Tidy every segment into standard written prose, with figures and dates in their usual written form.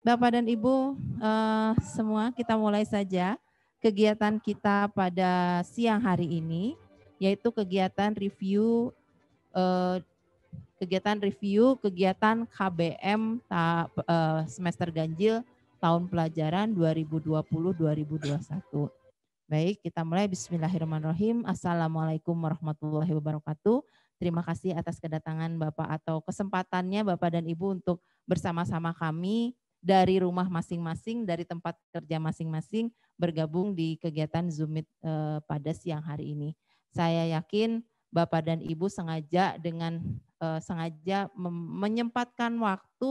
Bapak dan Ibu semua, kita mulai saja kegiatan kita pada siang hari ini, yaitu kegiatan review kegiatan KBM semester ganjil tahun pelajaran 2020-2021. Baik, kita mulai. Bismillahirrahmanirrahim. Assalamualaikum warahmatullahi wabarakatuh. Terima kasih atas kedatangan Bapak atau kesempatannya Bapak dan Ibu untuk bersama-sama kami dari rumah masing-masing, dari tempat kerja masing-masing bergabung di kegiatan Zoom Meet pada siang hari ini. Saya yakin Bapak dan Ibu sengaja menyempatkan waktu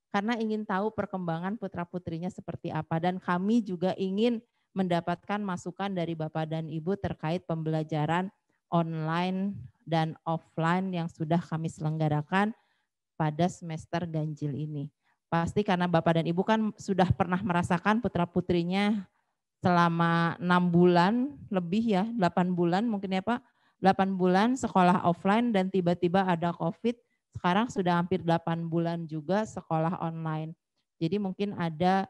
karena ingin tahu perkembangan putra-putrinya seperti apa, dan kami juga ingin mendapatkan masukan dari Bapak dan Ibu terkait pembelajaran online dan offline yang sudah kami selenggarakan pada semester ganjil ini. Pasti karena Bapak dan Ibu kan sudah pernah merasakan putra-putrinya selama 6 bulan lebih ya, 8 bulan mungkin ya Pak, 8 bulan sekolah offline dan tiba-tiba ada COVID, sekarang sudah hampir 8 bulan juga sekolah online. Jadi mungkin ada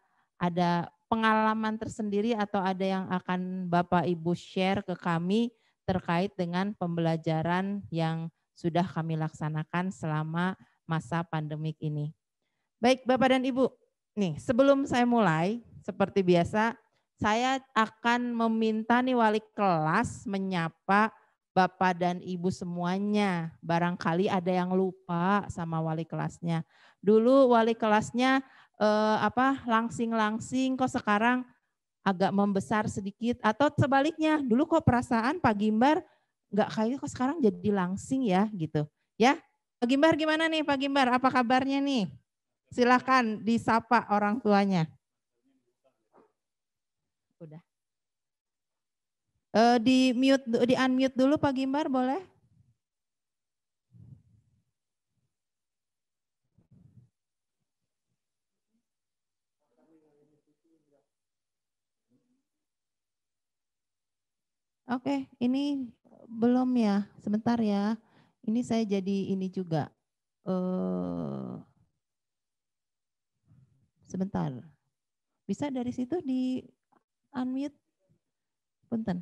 pengalaman tersendiri atau ada yang akan Bapak Ibu share ke kami terkait dengan pembelajaran yang sudah kami laksanakan selama masa pandemik ini. Baik Bapak dan Ibu, nih sebelum saya mulai seperti biasa saya akan meminta nih wali kelas menyapa Bapak dan Ibu semuanya. Barangkali ada yang lupa sama wali kelasnya. Dulu wali kelasnya langsing-langsing, kok sekarang agak membesar sedikit, atau sebaliknya dulu kok perasaan Pak Gimbar nggak kayak kok sekarang jadi langsing ya gitu ya. Pak Gimbar gimana nih Pak Gimbar, apa kabarnya nih? Silakan disapa orang tuanya. Udah. Di unmute dulu Pak Gimbar boleh? Oke, ini belum ya, sebentar ya. Ini saya jadi ini juga. Sebentar. Bisa dari situ di unmute? Punten.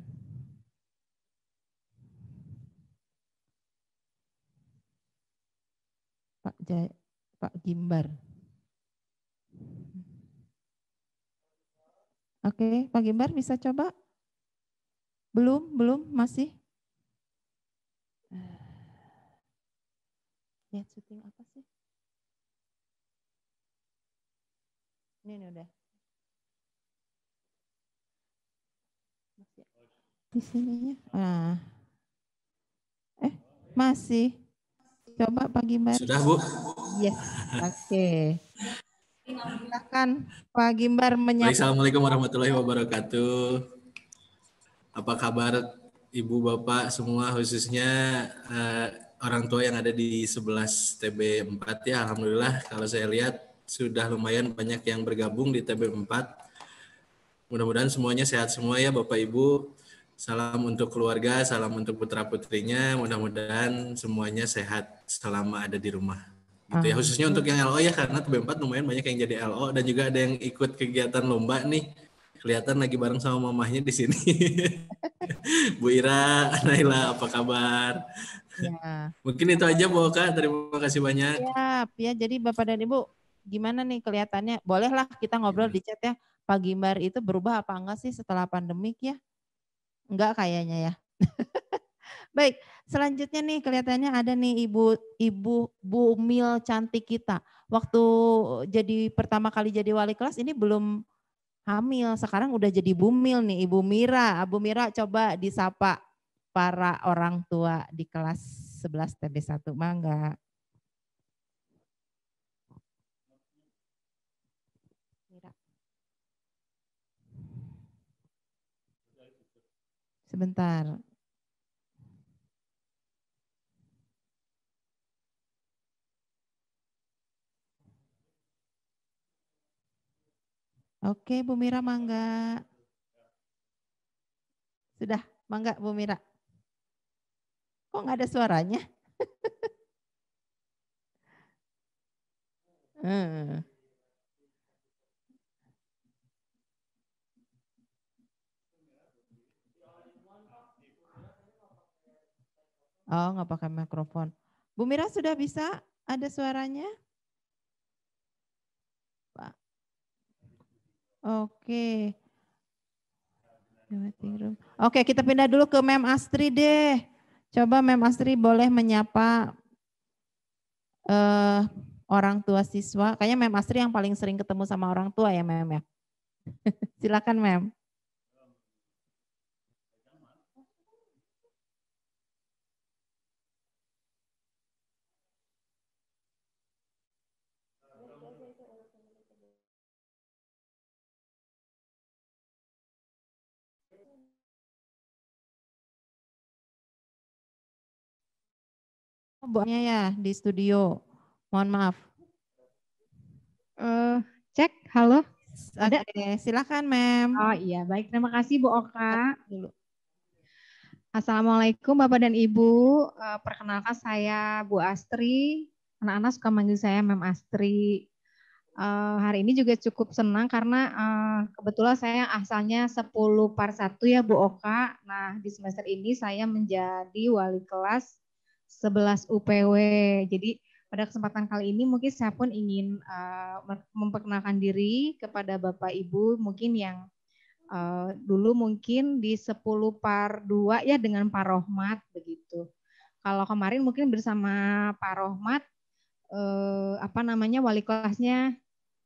Pak Gimbar. Oke, Pak Gimbar bisa coba? Belum, masih. Lihat syuting apa sih? Ini udah. Di sininya. Masih. Coba Pak Gimbar. Sudah Bu? Yes, oke. Silakan Pak Gimbar menyapa. Assalamualaikum warahmatullahi wabarakatuh. Apa kabar Ibu Bapak semua, khususnya orang tua yang ada di 11 TB4 ya. Alhamdulillah kalau saya lihat sudah lumayan banyak yang bergabung di TB4. Mudah-mudahan semuanya sehat semua ya Bapak Ibu. Salam untuk keluarga, salam untuk putra-putrinya. Mudah-mudahan semuanya sehat selama ada di rumah. Gitu ya. Khususnya untuk yang LO ya, karena TB4 lumayan banyak yang jadi LO dan juga ada yang ikut kegiatan lomba nih. Kelihatan lagi bareng sama mamahnya di sini. Bu Ira, Naila, apa kabar? Ya. Mungkin itu aja Bu Oka, terima kasih banyak. Siap ya, jadi Bapak dan Ibu gimana nih kelihatannya? Bolehlah kita ngobrol di chat ya. Pak Gimbar itu berubah apa enggak sih setelah pandemik ya? Enggak kayaknya ya. Baik, selanjutnya nih kelihatannya ada nih Ibu Bumil cantik kita. Waktu jadi pertama kali jadi wali kelas ini belum hamil, sekarang udah jadi bumil nih Ibu Mira. Bu Mira coba disapa para orang tua di kelas 11 TB1. Mangga. Sebentar. Oke, Bu Mira mangga. Sudah, mangga Bu Mira. Kok nggak ada suaranya? Oh, nggak pakai mikrofon. Bu Mira sudah bisa? Ada suaranya? Pak. Oke. Oke, kita pindah dulu ke Mem Astri deh. Coba Mem Astri boleh menyapa orang tua siswa. Kayaknya Mem Astri yang paling sering ketemu sama orang tua ya Mem ya. Silakan Mem. Bu-nya ya di studio. Mohon maaf. Cek, halo. Ada? Oke, silakan Mem. Oh iya, baik. Terima kasih Bu Oka. Assalamualaikum Bapak dan Ibu. Perkenalkan saya Bu Astri. Anak-anak suka manggil saya Mem Astri. Hari ini juga cukup senang karena kebetulan saya asalnya 10/1 ya Bu Oka. Nah di semester ini saya menjadi wali kelas 11 UPW. Jadi pada kesempatan kali ini mungkin saya pun ingin memperkenalkan diri kepada Bapak Ibu mungkin yang dulu mungkin di 10/2 ya dengan Pak Rohmat begitu. Kalau kemarin mungkin bersama Pak Rohmat wali kelasnya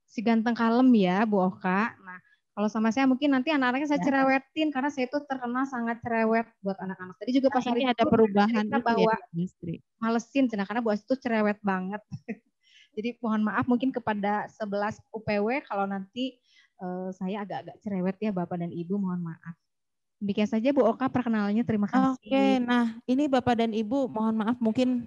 si ganteng kalem ya Bu Oka. Nah kalau sama saya mungkin nanti anak-anaknya saya cerewetin karena saya itu terkenal sangat cerewet buat anak-anak. Tadi juga pas hari ada perubahan kita bawa malesin karena Bu Astri itu cerewet banget. Jadi mohon maaf mungkin kepada 11 UPW kalau nanti saya agak-agak cerewet ya Bapak dan Ibu, mohon maaf. Demikian saja Bu Oka perkenalannya, terima kasih. Oke, nah ini Bapak dan Ibu mohon maaf mungkin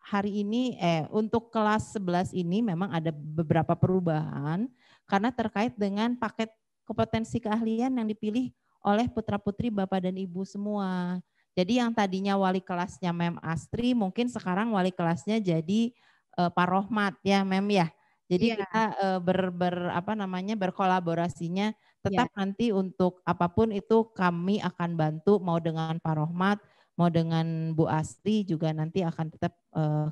hari ini untuk kelas 11 ini memang ada beberapa perubahan karena terkait dengan paket kompetensi keahlian yang dipilih oleh putra-putri Bapak dan Ibu semua. Jadi yang tadinya wali kelasnya Mem Astri mungkin sekarang wali kelasnya jadi Pak Rohmat ya Mem ya. Jadi kita berkolaborasinya tetap nanti untuk apapun itu kami akan bantu mau dengan Pak Rohmat, mau dengan Bu Astri juga nanti akan tetap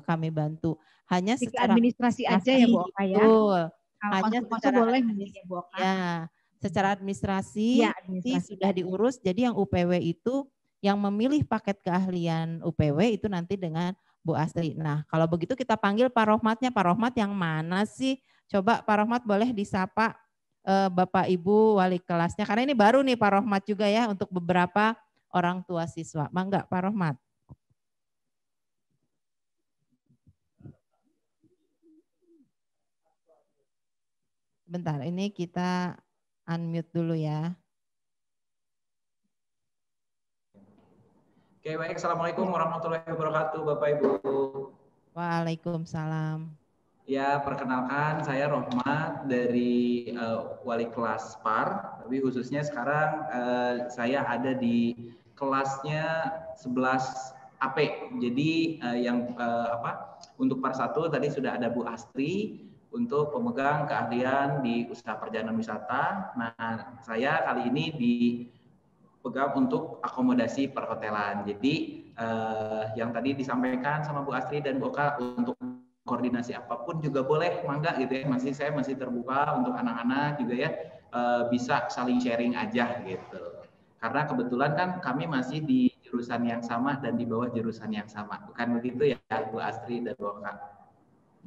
kami bantu. Hanya secara administrasi aja ya Bu Oka ya. Betul. Hanya secara boleh ya Bu Oka. Ya, secara administrasi, sudah diurus. Jadi yang UPW itu yang memilih paket keahlian UPW itu nanti dengan Bu Astri. Nah, kalau begitu kita panggil Pak Rohmatnya. Pak Rohmat yang mana sih? Coba Pak Rohmat boleh disapa Bapak Ibu wali kelasnya. Karena ini baru nih Pak Rohmat juga ya untuk beberapa orang tua siswa. Mangga Pak Rohmat. Bentar, ini kita unmute dulu ya. Oke, baik. Assalamualaikum warahmatullahi wabarakatuh, Bapak Ibu. Waalaikumsalam. Ya, perkenalkan saya Rohmat dari wali kelas PAR, tapi khususnya sekarang saya ada di kelasnya 11 AP. Jadi untuk PAR 1 tadi sudah ada Bu Astri untuk pemegang keahlian di usaha perjalanan wisata. Nah, saya kali ini pegang untuk akomodasi perhotelan. Jadi yang tadi disampaikan sama Bu Astri dan Bu Oka untuk koordinasi apapun juga boleh, mangga gitu ya. Saya masih terbuka untuk anak-anak juga ya, bisa saling sharing aja gitu. Karena kebetulan kan kami masih di jurusan yang sama dan di bawah jurusan yang sama. Bukan begitu ya Bu Astri dan Bu Oka?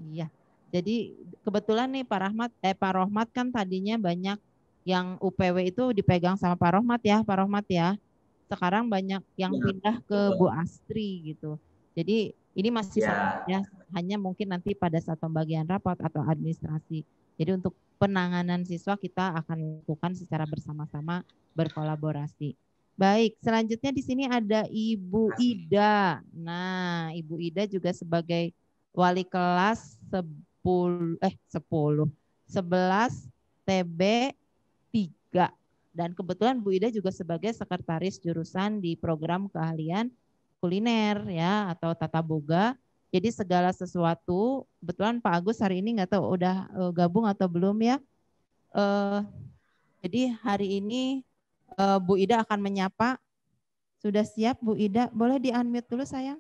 Iya. Jadi kebetulan nih Pak Rohmat kan tadinya banyak yang UPW itu dipegang sama Pak Rohmat ya. Sekarang banyak yang pindah ke Bu Astri gitu. Jadi ini masih sama ya, hanya mungkin nanti pada saat pembagian rapat atau administrasi. Jadi untuk penanganan siswa kita akan lakukan secara bersama-sama berkolaborasi. Baik, selanjutnya di sini ada Ibu Ida. Nah, Ibu Ida juga sebagai wali kelas 11 TB 3. Dan kebetulan Bu Ida juga sebagai sekretaris jurusan di program keahlian kuliner ya atau tata boga. Jadi segala sesuatu, kebetulan Pak Agus hari ini nggak tahu udah gabung atau belum ya. Jadi hari ini Bu Ida akan menyapa. Sudah siap Bu Ida? Boleh di-unmute dulu sayang.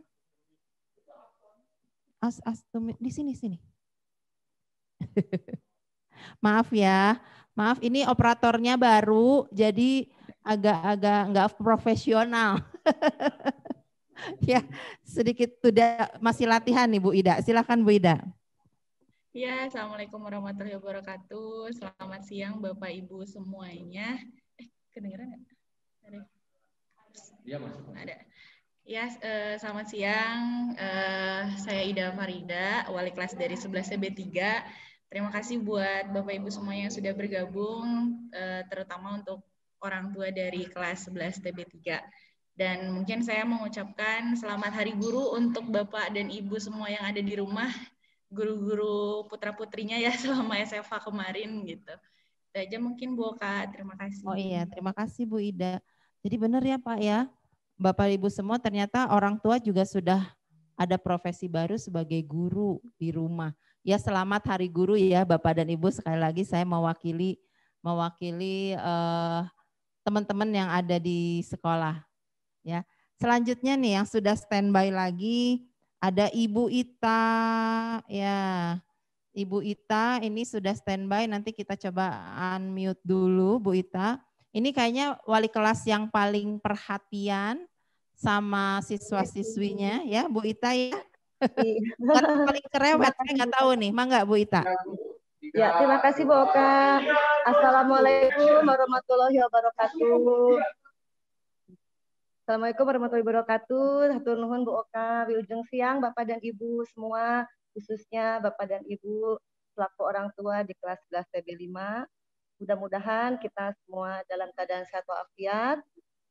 Di sini. Maaf ya, maaf ini operatornya baru, jadi agak-agak nggak profesional. Ya, sedikit masih latihan nih Bu Ida. Silakan Bu Ida. Ya, Assalamualaikum warahmatullahi wabarakatuh. Selamat siang Bapak Ibu semuanya. Kedengeran nggak? Ada? Iya, Mas. Ada. Ya, selamat siang. Saya Ida Farida, wali kelas dari 11 TB3. Terima kasih buat Bapak Ibu semuanya yang sudah bergabung, terutama untuk orang tua dari kelas 11 TB3. Dan mungkin saya mengucapkan selamat Hari Guru untuk Bapak dan Ibu semua yang ada di rumah, guru-guru putra-putrinya ya selama SFA kemarin gitu. Itu aja mungkin Bu Oka, terima kasih. Oh iya, terima kasih Bu Ida. Jadi benar ya Pak ya, Bapak Ibu semua ternyata orang tua juga sudah ada profesi baru sebagai guru di rumah. Ya selamat Hari Guru ya Bapak dan Ibu, sekali lagi saya mewakili teman-teman yang ada di sekolah. Ya, selanjutnya nih yang sudah standby lagi ada Ibu Ita ya. Ibu Ita ini sudah standby, nanti kita coba unmute dulu Bu Ita. Ini kayaknya wali kelas yang paling perhatian sama siswa-siswinya ya Bu Ita ya. Paling cerewet, saya nggak tahu nih, mangga Bu Ita. Ya, terima kasih Bu Oka. Assalamualaikum warahmatullahi wabarakatuh. Assalamualaikum warahmatullahi wabarakatuh. Hatur nuhun Bu Oka. Wilujeng siang Bapak dan Ibu semua, khususnya Bapak dan Ibu selaku orang tua di kelas 11 TB5. Mudah-mudahan kita semua dalam keadaan sehat walafiat.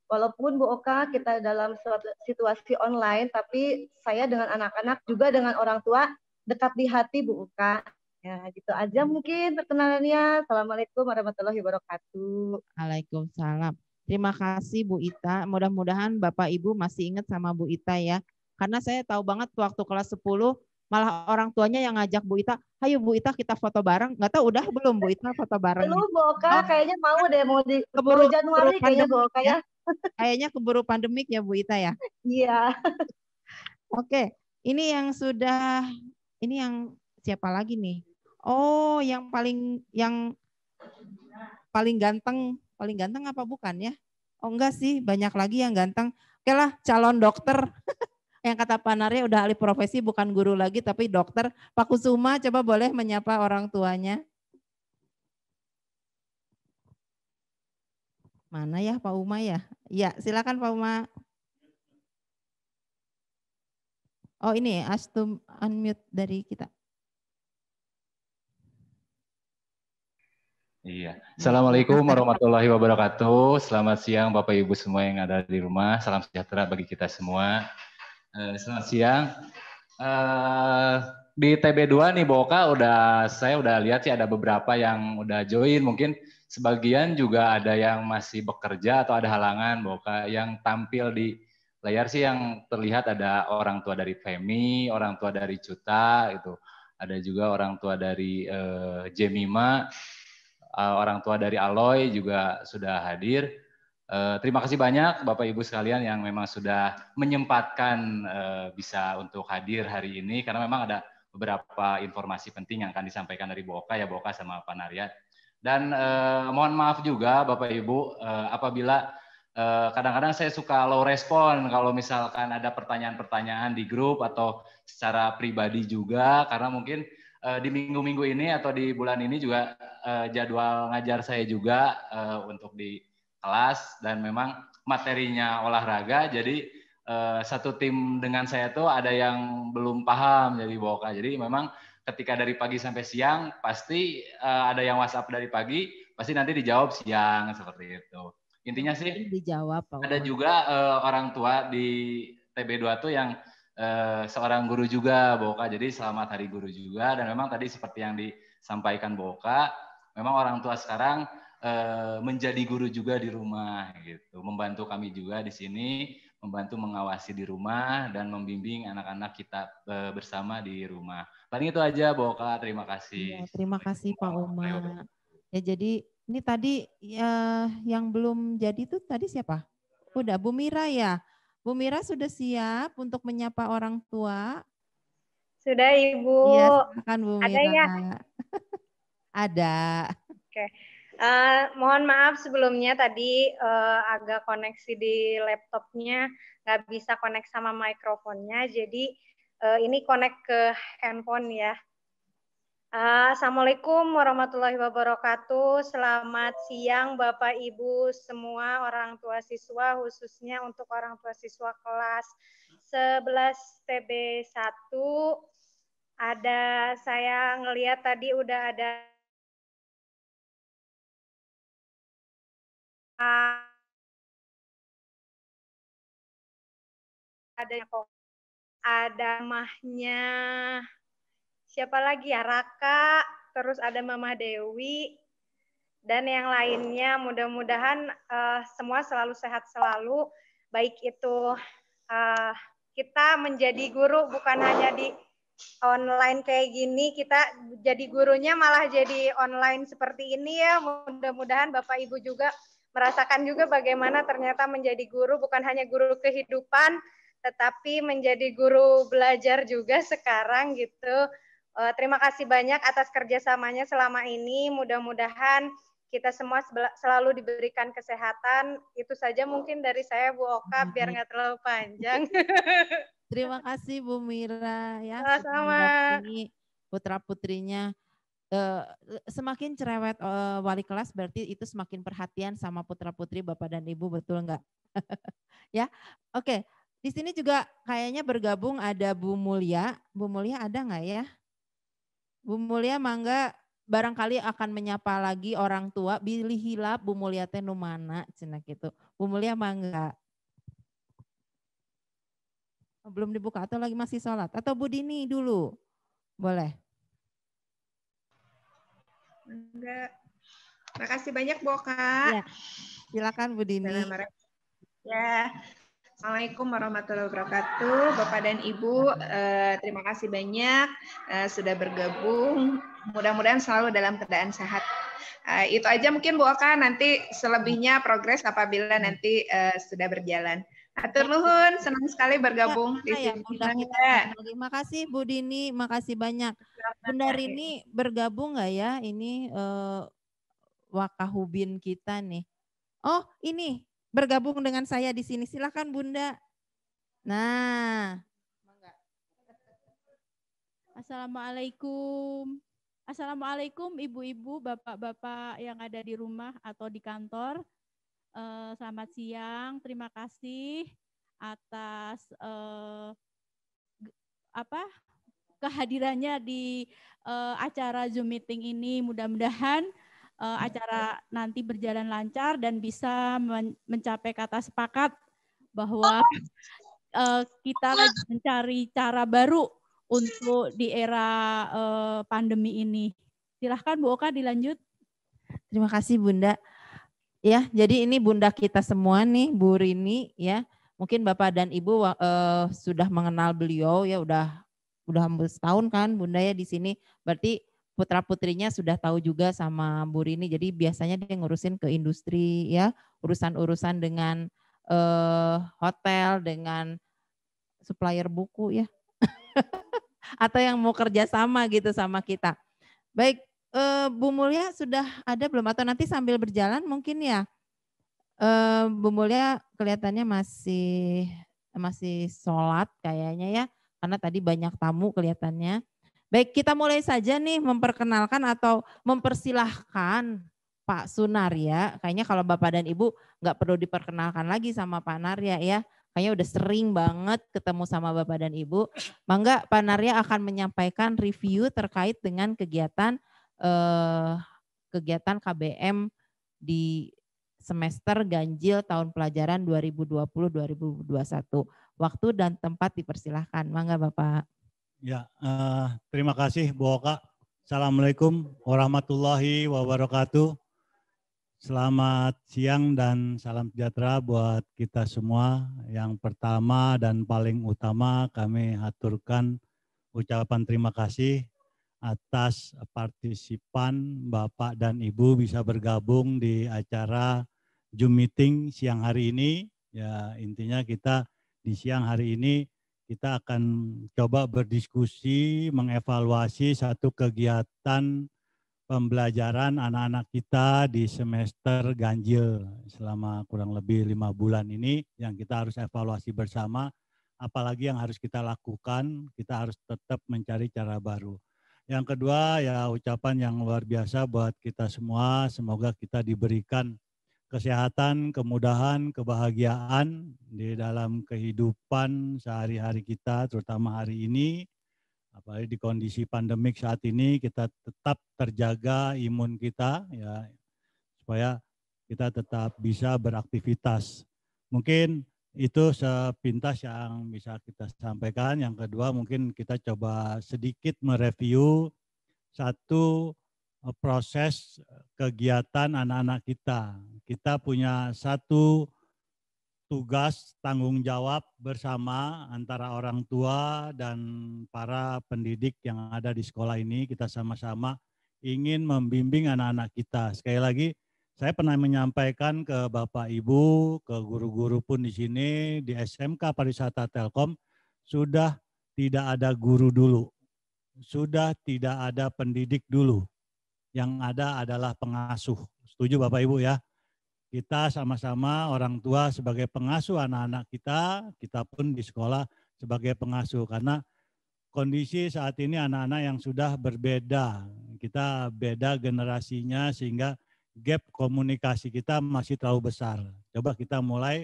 Walaupun Bu Oka kita dalam situasi online, tapi saya dengan anak-anak juga dengan orang tua dekat di hati Bu Oka. Ya, gitu aja mungkin perkenalannya. Assalamualaikum warahmatullahi wabarakatuh. Waalaikumsalam. Terima kasih Bu Ita. Mudah-mudahan Bapak Ibu masih ingat sama Bu Ita ya. Karena saya tahu banget waktu kelas 10 malah orang tuanya yang ngajak Bu Ita, "Ayo Bu Ita kita foto bareng." Nggak tahu udah belum Bu Ita foto bareng. Belum Bu Oka, kayaknya mau deh keburu Januari kayaknya Bu Oka ya. Kayaknya keburu pandemik ya Bu Ita ya. Iya. Oke, ini yang siapa lagi nih? Oh, yang paling ganteng apa bukan ya? Oh enggak sih, banyak lagi yang ganteng. Oke lah, calon dokter. Yang kata Pak Narya udah alih profesi, bukan guru lagi tapi dokter. Pak Kusuma coba boleh menyapa orang tuanya. Mana ya Pak Uma ya? Ya, silakan Pak Uma. Oh ini, astum unmute dari kita. Iya. Assalamualaikum warahmatullahi wabarakatuh. Selamat siang Bapak Ibu semua yang ada di rumah. Salam sejahtera bagi kita semua. Selamat siang. Di TB2 nih Boka saya udah lihat sih ada beberapa yang udah join. Mungkin sebagian juga ada yang masih bekerja atau ada halangan Boka. Yang tampil di layar sih yang terlihat ada orang tua dari Femi, orang tua dari Cuta, itu. Ada juga orang tua dari Jemima. Orang tua dari Aloy juga sudah hadir. Terima kasih banyak Bapak Ibu sekalian yang memang sudah menyempatkan bisa untuk hadir hari ini karena memang ada beberapa informasi penting yang akan disampaikan dari Bu Oka ya Bu Oka sama Pak Narya. Dan mohon maaf juga Bapak Ibu apabila kadang-kadang saya suka low respon kalau misalkan ada pertanyaan-pertanyaan di grup atau secara pribadi juga karena mungkin di minggu-minggu ini atau di bulan ini juga jadwal ngajar saya juga untuk di kelas dan memang materinya olahraga jadi satu tim dengan saya tuh ada yang belum paham jadi Boka. Jadi memang ketika dari pagi sampai siang pasti ada yang WhatsApp dari pagi pasti nanti dijawab siang seperti itu. Intinya sih dijawab Pak. Ada juga orang tua di TB2 tuh yang seorang guru juga Boka, jadi selamat Hari Guru juga dan memang tadi seperti yang disampaikan Boka, memang orang tua sekarang menjadi guru juga di rumah gitu, membantu kami juga di sini, membantu mengawasi di rumah dan membimbing anak-anak kita bersama di rumah. Paling itu aja Boka, terima kasih. Ya, terima kasih Pak Uma. Ya jadi ini tadi yang belum jadi tuh tadi siapa? Udah, Bu Mira ya. Bu Mira sudah siap untuk menyapa orang tua? Sudah, Ibu. Iya, silakan Bu Mira. Ada ya? Ada. Oke. Mohon maaf sebelumnya tadi agak koneksi di laptopnya nggak bisa connect sama mikrofonnya, jadi ini connect ke handphone ya. Assalamualaikum warahmatullahi wabarakatuh. Selamat siang Bapak Ibu semua orang tua siswa, khususnya untuk orang tua siswa kelas 11 TB1. Saya ngelihat tadi udah ada mahnya, siapa lagi ya, Raka, terus ada Mama Dewi, dan yang lainnya. Mudah-mudahan semua selalu sehat selalu, baik itu kita menjadi guru bukan hanya di online kayak gini, kita jadi gurunya malah jadi online seperti ini ya. Mudah-mudahan Bapak Ibu juga merasakan juga bagaimana ternyata menjadi guru bukan hanya guru kehidupan, tetapi menjadi guru belajar juga sekarang gitu. Terima kasih banyak atas kerjasamanya selama ini. Mudah-mudahan kita semua selalu diberikan kesehatan. Itu saja mungkin dari saya, Bu Oka, biar nggak terlalu panjang. Terima kasih Bu Mira ya. Sama-sama. Ini putra-putrinya semakin cerewet wali kelas, berarti itu semakin perhatian sama putra-putri Bapak dan Ibu, betul nggak? Ya, oke. Di sini juga kayaknya bergabung ada Bu Mulia. Bu Mulia ada nggak ya? Bu Mulia mangga barangkali akan menyapa lagi orang tua. Bilih hilap Bu Mulia teh nu mana cenah gitu. Bu Mulia mangga. Belum dibuka atau lagi masih sholat? Atau Bu Dini dulu? Boleh. Enggak. Makasih banyak, Boka. Ya, silakan Bu Dini. Ya, Assalamualaikum warahmatullahi wabarakatuh. Bapak dan Ibu, terima kasih banyak sudah bergabung. Mudah-mudahan selalu dalam keadaan sehat. Itu aja mungkin Bu Oka, nanti selebihnya progres apabila nanti sudah berjalan. Atur nuhun, senang sekali bergabung di sini. Terima kasih Bu Dini, makasih banyak. Bunda Rini bergabung nggak ya? Ini Wakahubin kita nih. Oh ini bergabung dengan saya di sini. Silakan Bunda. Nah. Assalamualaikum. Assalamualaikum ibu-ibu, bapak-bapak yang ada di rumah atau di kantor. Selamat siang, terima kasih atas kehadirannya di acara Zoom meeting ini. Mudah-mudahan acara nanti berjalan lancar dan bisa mencapai kata sepakat bahwa kita lagi mencari cara baru untuk di era pandemi ini. Silahkan Bu Oka dilanjut. Terima kasih Bunda. Ya, jadi ini Bunda kita semua nih, Bu Rini ya. Mungkin Bapak dan Ibu sudah mengenal beliau ya, udah hampir setahun kan Bunda ya di sini. Berarti putra-putrinya sudah tahu juga sama Bu Rini. Jadi biasanya dia ngurusin ke industri ya, urusan-urusan dengan hotel, dengan supplier buku ya. Atau yang mau kerja sama gitu sama kita. Baik, Bu Mulia sudah ada belum? Atau nanti sambil berjalan mungkin ya? Bu Mulia kelihatannya masih sholat kayaknya ya. Karena tadi banyak tamu kelihatannya. Baik, kita mulai saja nih memperkenalkan atau mempersilahkan Pak Sunarya. Kayaknya kalau Bapak dan Ibu nggak perlu diperkenalkan lagi sama Pak Narya ya. Kayaknya udah sering banget ketemu sama Bapak dan Ibu. Mangga Pak Narya akan menyampaikan review terkait dengan kegiatan KBM di semester ganjil tahun pelajaran 2020-2021. Waktu dan tempat dipersilahkan. Mangga Bapak. Ya, terima kasih Bu Oka. Assalamualaikum warahmatullahi wabarakatuh. Selamat siang dan salam sejahtera buat kita semua. Yang pertama dan paling utama kami aturkan ucapan terima kasih atas partisipan Bapak dan Ibu bisa bergabung di acara Zoom meeting siang hari ini Ya intinya kita di siang hari ini kita akan coba berdiskusi, mengevaluasi satu kegiatan pembelajaran anak-anak kita di semester ganjil selama kurang lebih 5 bulan ini yang kita harus evaluasi bersama, apalagi yang harus kita lakukan, kita harus tetap mencari cara baru. Yang kedua ya ucapan yang luar biasa buat kita semua, semoga kita diberikan kesehatan, kemudahan, kebahagiaan di dalam kehidupan sehari-hari kita, terutama hari ini, apalagi di kondisi pandemik saat ini, kita tetap terjaga imun kita, ya, supaya kita tetap bisa beraktivitas. Mungkin itu sepintas yang bisa kita sampaikan. Yang kedua, mungkin kita coba sedikit mereview satu proses kegiatan anak-anak kita. Kita punya satu tugas tanggung jawab bersama antara orang tua dan para pendidik yang ada di sekolah ini. Kita sama-sama ingin membimbing anak-anak kita. Sekali lagi, saya pernah menyampaikan ke Bapak Ibu, ke guru-guru pun di sini, di SMK Pariwisata Telkom, sudah tidak ada guru dulu, sudah tidak ada pendidik dulu. Yang ada adalah pengasuh. Setuju Bapak Ibu ya? Kita sama-sama orang tua sebagai pengasuh anak-anak kita pun di sekolah sebagai pengasuh. Karena kondisi saat ini anak-anak yang sudah berbeda. Kita beda generasinya sehingga gap komunikasi kita masih terlalu besar. Coba kita mulai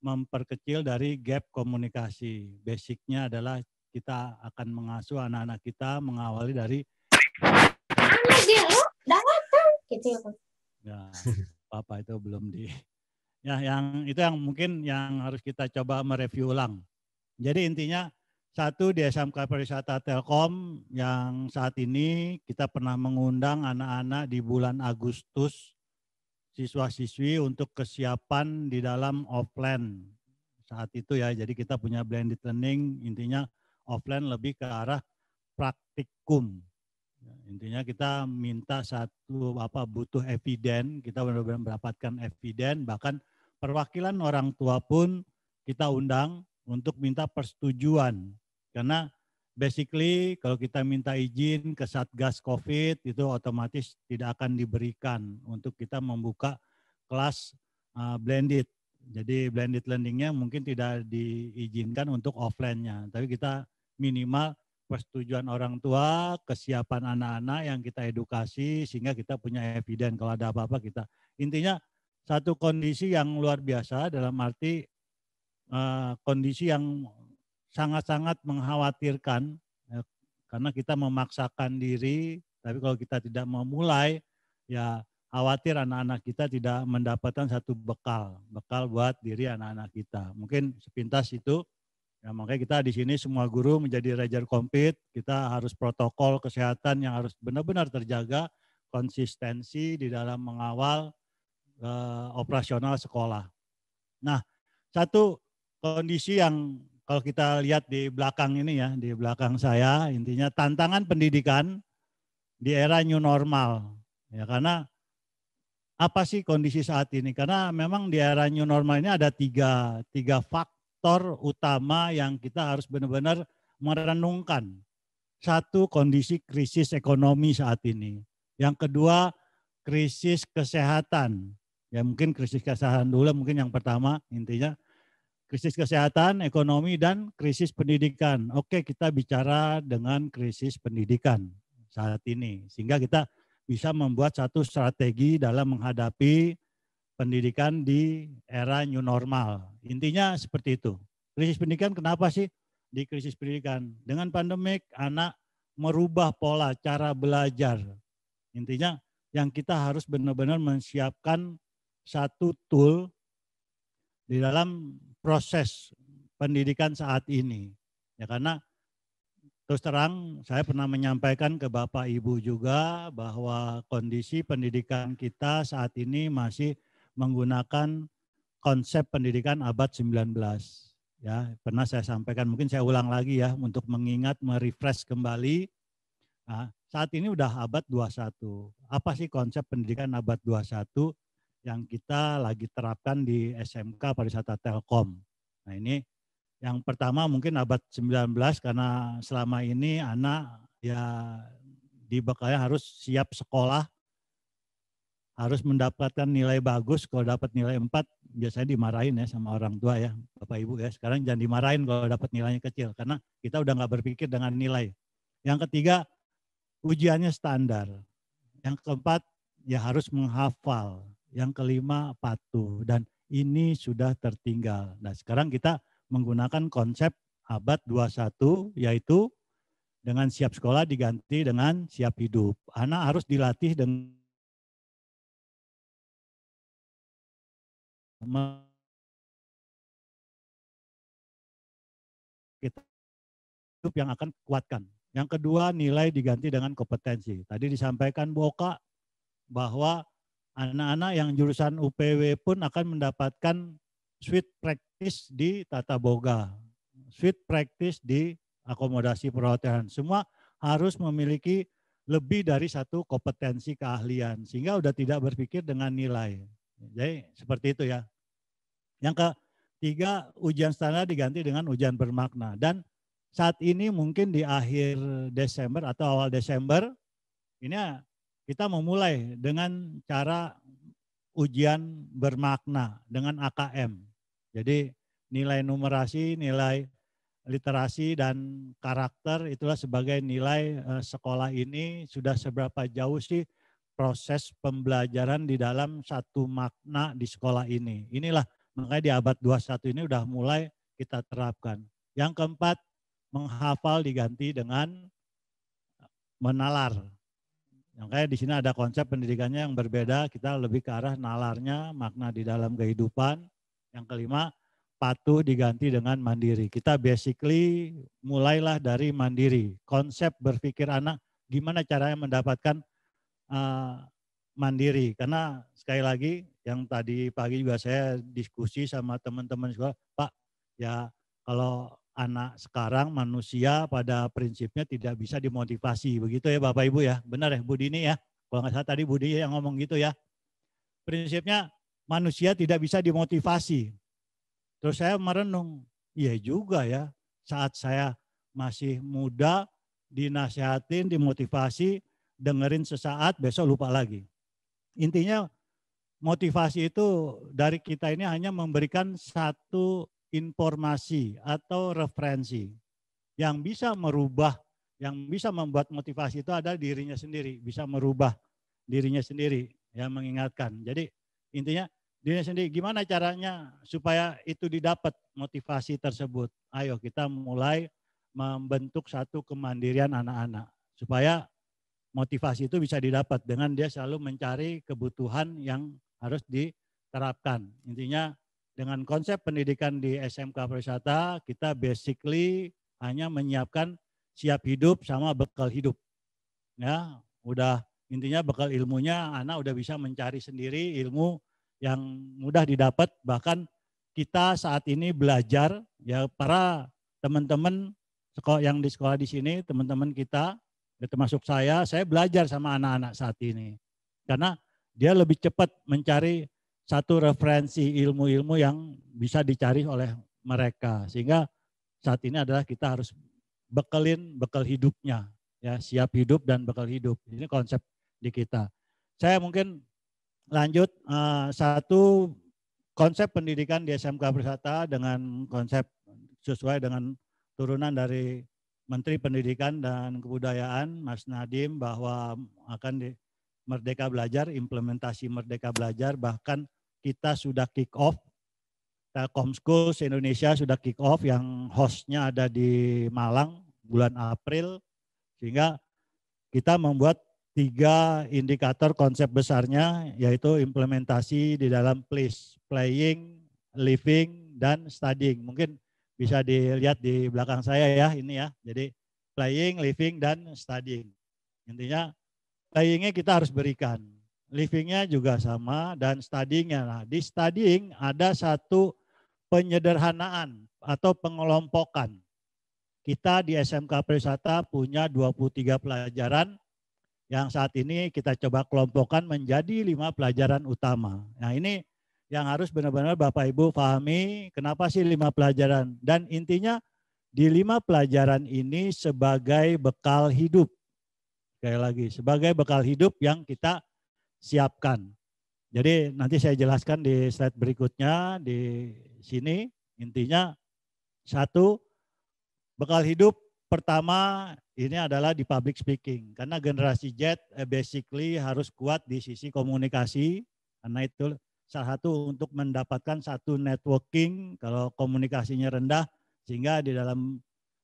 memperkecil dari gap komunikasi. Basicnya adalah kita akan mengasuh anak-anak kita mengawali dari ya, Papa itu belum di ya yang itu yang mungkin yang harus kita coba mereview ulang. Jadi intinya satu di SMK Pariwisata Telkom yang saat ini kita pernah mengundang anak-anak di bulan Agustus siswa-siswi untuk kesiapan di dalam offline saat itu ya. Jadi kita punya blended learning, intinya offline lebih ke arah praktikum. Intinya kita minta butuh eviden, kita benar-benar mendapatkan eviden, bahkan perwakilan orang tua pun kita undang untuk minta persetujuan. Karena basically kalau kita minta izin ke Satgas COVID itu otomatis tidak akan diberikan untuk kita membuka kelas blended. Jadi blended learning-nya mungkin tidak diizinkan untuk offline-nya, tapi kita minimal persetujuan orang tua, kesiapan anak-anak yang kita edukasi sehingga kita punya eviden kalau ada apa-apa kita. Intinya satu kondisi yang luar biasa dalam arti kondisi yang sangat-sangat mengkhawatirkan karena kita memaksakan diri, tapi kalau kita tidak memulai ya khawatir anak-anak kita tidak mendapatkan satu bekal buat diri anak-anak kita. Mungkin sepintas itu. Ya, makanya kita di sini semua guru menjadi ranger komplit, kita harus protokol kesehatan yang harus benar-benar terjaga, konsistensi di dalam mengawal operasional sekolah. Nah, satu kondisi yang kalau kita lihat di belakang ini ya, di belakang saya, intinya tantangan pendidikan di era new normal. Ya, karena apa sih kondisi saat ini? Karena memang di era new normal ini ada tiga faktor utama yang kita harus benar-benar merenungkan. Satu, kondisi krisis ekonomi saat ini. Yang kedua, krisis kesehatan. Ya mungkin krisis kesehatan dulu, mungkin yang pertama intinya krisis kesehatan, ekonomi, dan krisis pendidikan. Oke, kita bicara dengan krisis pendidikan saat ini. Sehingga kita bisa membuat satu strategi dalam menghadapi pendidikan di era new normal. Intinya seperti itu. Krisis pendidikan kenapa sih di krisis pendidikan? Dengan pandemik anak merubah pola cara belajar. Intinya yang kita harus benar-benar menyiapkan satu tool di dalam proses pendidikan saat ini. Ya karena terus terang saya pernah menyampaikan ke Bapak Ibu juga bahwa kondisi pendidikan kita saat ini masih menggunakan konsep pendidikan abad 19. Ya, pernah saya sampaikan, mungkin saya ulang lagi ya untuk mengingat, merefresh kembali. Nah, saat ini udah abad 21. Apa sih konsep pendidikan abad 21? yang kita lagi terapkan di SMK Pariwisata Telkom. Nah ini yang pertama mungkin abad 19 karena selama ini anak ya dibekali harus siap sekolah, harus mendapatkan nilai bagus. Kalau dapat nilai 4 biasanya dimarahin ya sama orang tua ya, Bapak Ibu ya. Sekarang jangan dimarahin kalau dapat nilainya kecil karena kita udah nggak berpikir dengan nilai. Yang ketiga, ujiannya standar. Yang keempat, ya harus menghafal. Yang kelima, patuh. Dan ini sudah tertinggal. Nah sekarang kita menggunakan konsep abad 21 yaitu dengan siap sekolah diganti dengan siap hidup. Anak harus dilatih dengan kita hidup yang akan kuatkan. Yang kedua, nilai diganti dengan kompetensi. Tadi disampaikan Bu Oka bahwa anak-anak yang jurusan UPW pun akan mendapatkan suite practice di tata boga, suite practice di akomodasi perhotelan. Semua harus memiliki lebih dari satu kompetensi keahlian sehingga udah tidak berpikir dengan nilai. Jadi seperti itu ya. Yang ketiga, ujian standar diganti dengan ujian bermakna. Dan saat ini mungkin di akhir Desember atau awal Desember, ini kita memulai dengan cara ujian bermakna dengan AKM. Jadi nilai numerasi, nilai literasi, dan karakter itulah sebagai nilai sekolah ini sudah seberapa jauh sih proses pembelajaran di dalam satu makna di sekolah ini. Inilah makanya di abad 21 ini udah mulai kita terapkan. Yang keempat, menghafal diganti dengan menalar. Makanya di sini ada konsep pendidikannya yang berbeda, kita lebih ke arah nalarnya, makna di dalam kehidupan. Yang kelima, patuh diganti dengan mandiri. Kita basically mulailah dari mandiri. Konsep berpikir anak, gimana caranya mendapatkan mandiri. Karena sekali lagi, yang tadi pagi juga saya diskusi sama teman-teman sekolah, Pak, ya kalau anak sekarang manusia pada prinsipnya tidak bisa dimotivasi. Begitu ya Bapak Ibu ya, benar ya Bu Dini ya? Kalau nggak salah tadi Bu Dini yang ngomong gitu ya. Prinsipnya manusia tidak bisa dimotivasi. Terus saya merenung, iya juga ya, saat saya masih muda, dinasehatin, dimotivasi, dengerin sesaat, besok lupa lagi. Intinya motivasi itu dari kita ini hanya memberikan satu informasi atau referensi yang bisa merubah, yang bisa membuat motivasi itu adalah dirinya sendiri, bisa merubah dirinya sendiri, ya mengingatkan. Jadi intinya dirinya sendiri, gimana caranya supaya itu didapat motivasi tersebut. Ayo kita mulai membentuk satu kemandirian anak-anak supaya motivasi itu bisa didapat dengan dia selalu mencari kebutuhan yang harus diterapkan. Intinya dengan konsep pendidikan di SMK Pariwisata, kita basically hanya menyiapkan siap hidup sama bekal hidup. Ya, udah intinya bekal ilmunya anak udah bisa mencari sendiri ilmu yang mudah didapat. Bahkan kita saat ini belajar, ya para teman-teman yang di sekolah di sini, teman-teman kita, termasuk saya belajar sama anak-anak saat ini. Karena dia lebih cepat mencari satu referensi ilmu-ilmu yang bisa dicari oleh mereka. Sehingga saat ini adalah kita harus bekalin bekal hidupnya. Ya, siap hidup dan bekal hidup. Ini konsep di kita. Saya mungkin lanjut satu konsep pendidikan di SMK Pariwisata dengan konsep sesuai dengan turunan dari Menteri Pendidikan dan Kebudayaan, Mas Nadiem, bahwa akan di Merdeka Belajar, implementasi Merdeka Belajar, bahkan kita sudah kick off, Telkom Schools Indonesia sudah kick off, yang hostnya ada di Malang bulan April, sehingga kita membuat 3 indikator konsep besarnya, yaitu implementasi di dalam PLIS, playing, living, dan studying. Mungkin bisa dilihat di belakang saya ya, ini ya. Jadi playing, living, dan studying. Intinya playingnya kita harus berikan. Livingnya juga sama, dan studyingnya. Nah, di studying ada satu penyederhanaan atau pengelompokan. Kita di SMK Pariwisata punya 23 pelajaran yang saat ini kita coba kelompokkan menjadi 5 pelajaran utama. Nah ini yang harus benar-benar Bapak Ibu pahami, kenapa sih 5 pelajaran. Dan intinya di 5 pelajaran ini sebagai bekal hidup. Sekali lagi, sebagai bekal hidup yang kita siapkan. Jadi nanti saya jelaskan di slide berikutnya di sini. Intinya 1, bekal hidup pertama ini adalah di public speaking. Karena generasi Z basically harus kuat di sisi komunikasi. Karena itu salah satu untuk mendapatkan satu networking kalau komunikasinya rendah. Sehingga di dalam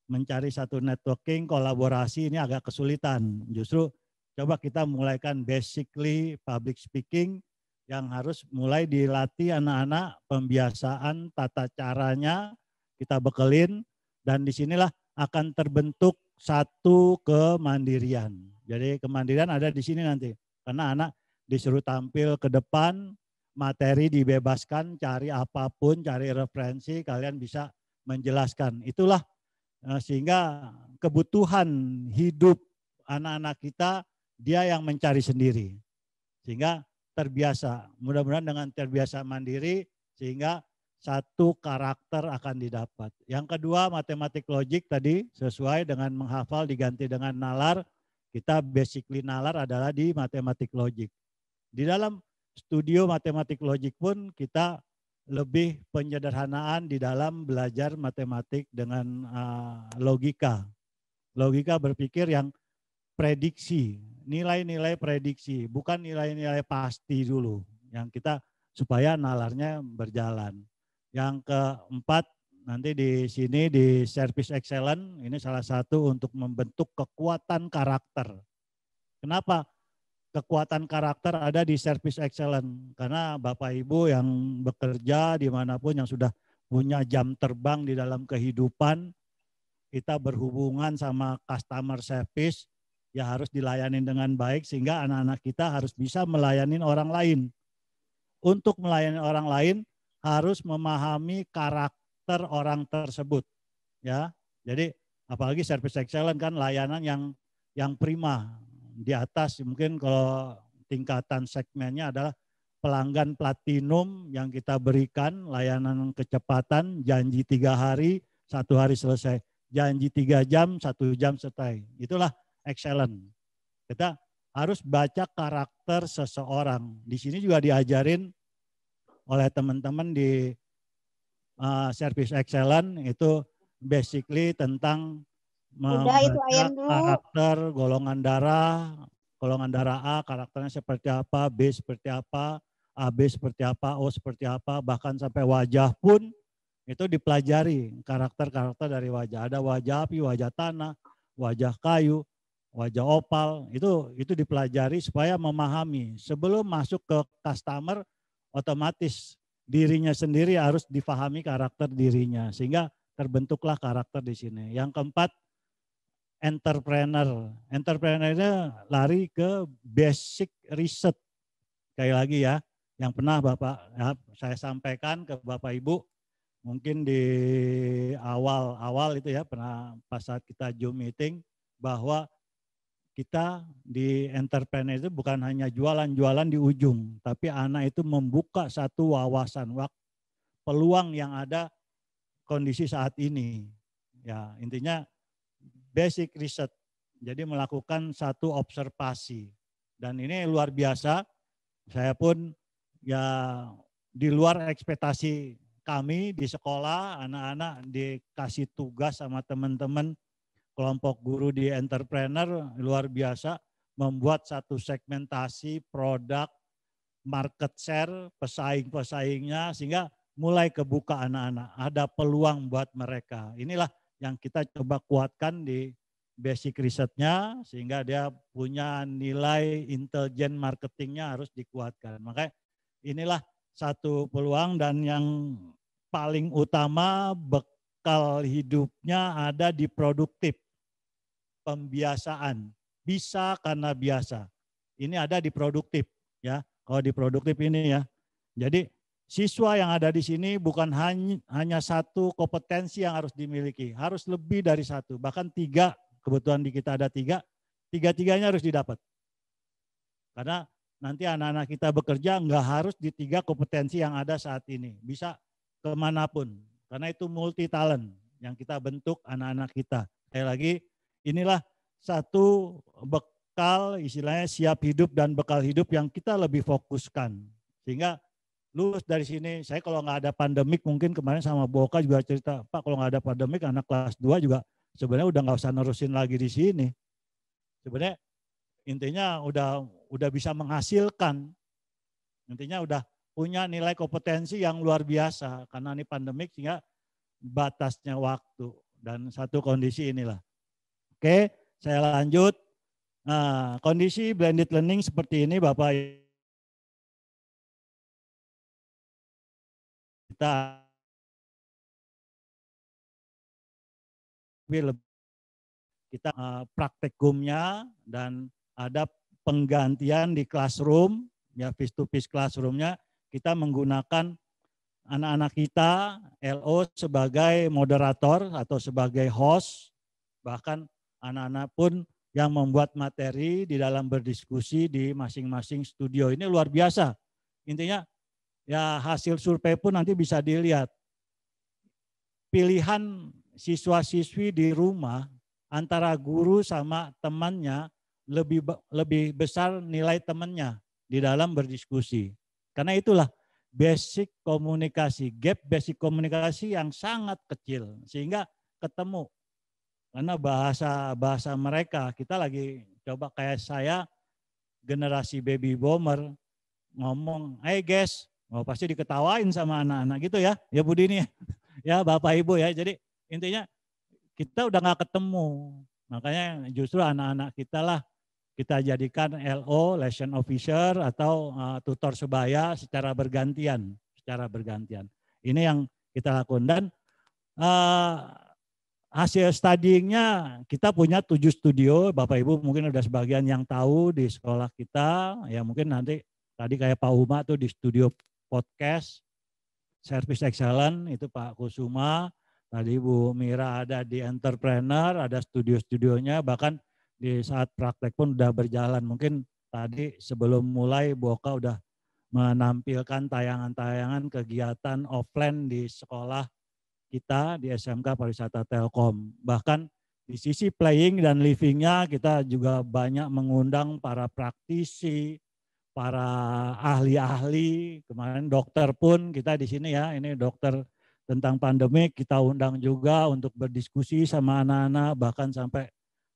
mencari satu networking, kolaborasi ini agak kesulitan. Justru coba kita mulaikan basically public speaking yang harus mulai dilatih anak-anak, pembiasaan, tata caranya kita bekelin, dan disinilah akan terbentuk satu kemandirian. Jadi kemandirian ada di sini nanti, karena anak disuruh tampil ke depan, materi dibebaskan, cari apapun, cari referensi, kalian bisa menjelaskan. Itulah sehingga kebutuhan hidup anak-anak kita, dia yang mencari sendiri. Sehingga terbiasa, mudah-mudahan dengan terbiasa mandiri, sehingga satu karakter akan didapat. Yang kedua, matematik logik tadi sesuai dengan menghafal diganti dengan nalar. Kita basically nalar adalah di matematik logik. Di dalam studio matematik logik pun kita lebih penyederhanaan di dalam belajar matematik dengan logika. Logika berpikir yang prediksi, nilai-nilai prediksi, bukan nilai-nilai pasti dulu. Yang kita supaya nalarnya berjalan. Yang keempat, nanti di sini di Service Excellence, ini salah satu untuk membentuk kekuatan karakter. Kenapa kekuatan karakter ada di Service Excellence? Karena Bapak Ibu yang bekerja dimanapun, yang sudah punya jam terbang di dalam kehidupan, kita berhubungan sama customer service, ya harus dilayani dengan baik, sehingga anak-anak kita harus bisa melayani orang lain. Untuk melayani orang lain, harus memahami karakter orang tersebut, ya. Jadi apalagi Service Excellence kan layanan yang prima. Di atas mungkin kalau tingkatan segmennya adalah pelanggan platinum yang kita berikan layanan kecepatan, janji 3 hari, 1 hari selesai, janji 3 jam, 1 jam selesai. Itulah excellent. Kita harus baca karakter seseorang. Di sini juga diajarin oleh teman-teman di Service Excellence itu basically tentang membaca karakter golongan darah A, karakternya seperti apa, B seperti apa, AB seperti apa, O seperti apa, bahkan sampai wajah pun itu dipelajari karakter-karakter dari wajah. Ada wajah api, wajah tanah, wajah kayu, wajah opal, itu dipelajari supaya memahami. Sebelum masuk ke customer, otomatis dirinya sendiri harus difahami karakter dirinya, sehingga terbentuklah karakter di sini. Yang keempat, entrepreneur. Entrepreneurnya lari ke basic research. Sekali lagi ya, yang pernah saya sampaikan ke Bapak Ibu, mungkin di awal itu ya, pernah pas saat kita Zoom meeting, bahwa kita di entrepreneur itu bukan hanya jualan-jualan di ujung, tapi anak itu membuka satu wawasan, peluang yang ada kondisi saat ini. Ya, intinya basic research. Jadi melakukan satu observasi. Dan ini luar biasa. Saya pun ya di luar ekspektasi kami di sekolah, anak-anak dikasih tugas sama teman-teman kelompok guru di entrepreneur, luar biasa, membuat satu segmentasi produk, market share, pesaing-pesaingnya, sehingga mulai kebuka anak-anak, ada peluang buat mereka. Inilah yang kita coba kuatkan di basic risetnya, sehingga dia punya nilai intelijen marketingnya harus dikuatkan. Makanya inilah satu peluang, dan yang paling utama bekal hidupnya ada di produktif. Pembiasaan, bisa karena biasa. Ini ada di produktif ya. Kalau di produktif ini ya. Jadi siswa yang ada di sini bukan hanya satu kompetensi yang harus dimiliki, harus lebih dari satu, bahkan 3. Kebetulan di kita ada 3, 3-3-nya harus didapat. Karena nanti anak-anak kita bekerja nggak harus di 3 kompetensi yang ada saat ini. Bisa kemanapun. Karena itu multi talent yang kita bentuk anak-anak kita. Sekali lagi, inilah satu bekal istilahnya siap hidup dan bekal hidup yang kita lebih fokuskan. Sehingga lulus dari sini, saya kalau nggak ada pandemik mungkin kemarin sama Bu Oka juga cerita, Pak kalau nggak ada pandemik anak kelas 2 juga sebenarnya udah nggak usah nerusin lagi di sini. Sebenarnya intinya udah bisa menghasilkan, intinya udah punya nilai kompetensi yang luar biasa karena ini pandemik sehingga batasnya waktu dan satu kondisi inilah. Oke, saya lanjut. Nah, kondisi blended learning seperti ini Bapak kita praktikumnya dan ada penggantian di classroom, ya face to face classroomnya kita menggunakan anak-anak kita LO sebagai moderator atau sebagai host, bahkan anak-anak pun yang membuat materi di dalam berdiskusi di masing-masing studio. Ini luar biasa. Intinya ya hasil survei pun nanti bisa dilihat. Pilihan siswa-siswi di rumah antara guru sama temannya lebih besar nilai temannya di dalam berdiskusi. Karena itulah basic komunikasi, gap basic komunikasi yang sangat kecil sehingga ketemu. Karena bahasa mereka, kita lagi coba kayak saya generasi baby boomer ngomong, "Hey guys," pasti diketawain sama anak-anak gitu ya. Ya Budi ini ya Bapak Ibu ya. Jadi intinya kita udah nggak ketemu. Makanya justru anak-anak kita lah kita jadikan LO, Lesson Officer atau tutor sebaya secara bergantian. Ini yang kita lakukan dan hasil studyingnya kita punya 7 studio, Bapak Ibu mungkin udah sebagian yang tahu di sekolah kita, ya mungkin nanti tadi kayak Pak Uma tuh di studio podcast, Service Excellent itu Pak Kusuma, tadi Bu Mira ada di Entrepreneur, ada studio-studionya, bahkan di saat praktek pun udah berjalan. Mungkin tadi sebelum mulai Bu Oka udah menampilkan tayangan-tayangan kegiatan offline di sekolah kita di SMK Pariwisata Telkom. Bahkan di sisi playing dan livingnya kita juga banyak mengundang para praktisi, para ahli-ahli. Kemarin dokter pun kita di sini ya, ini dokter tentang pandemik kita undang juga untuk berdiskusi sama anak-anak, bahkan sampai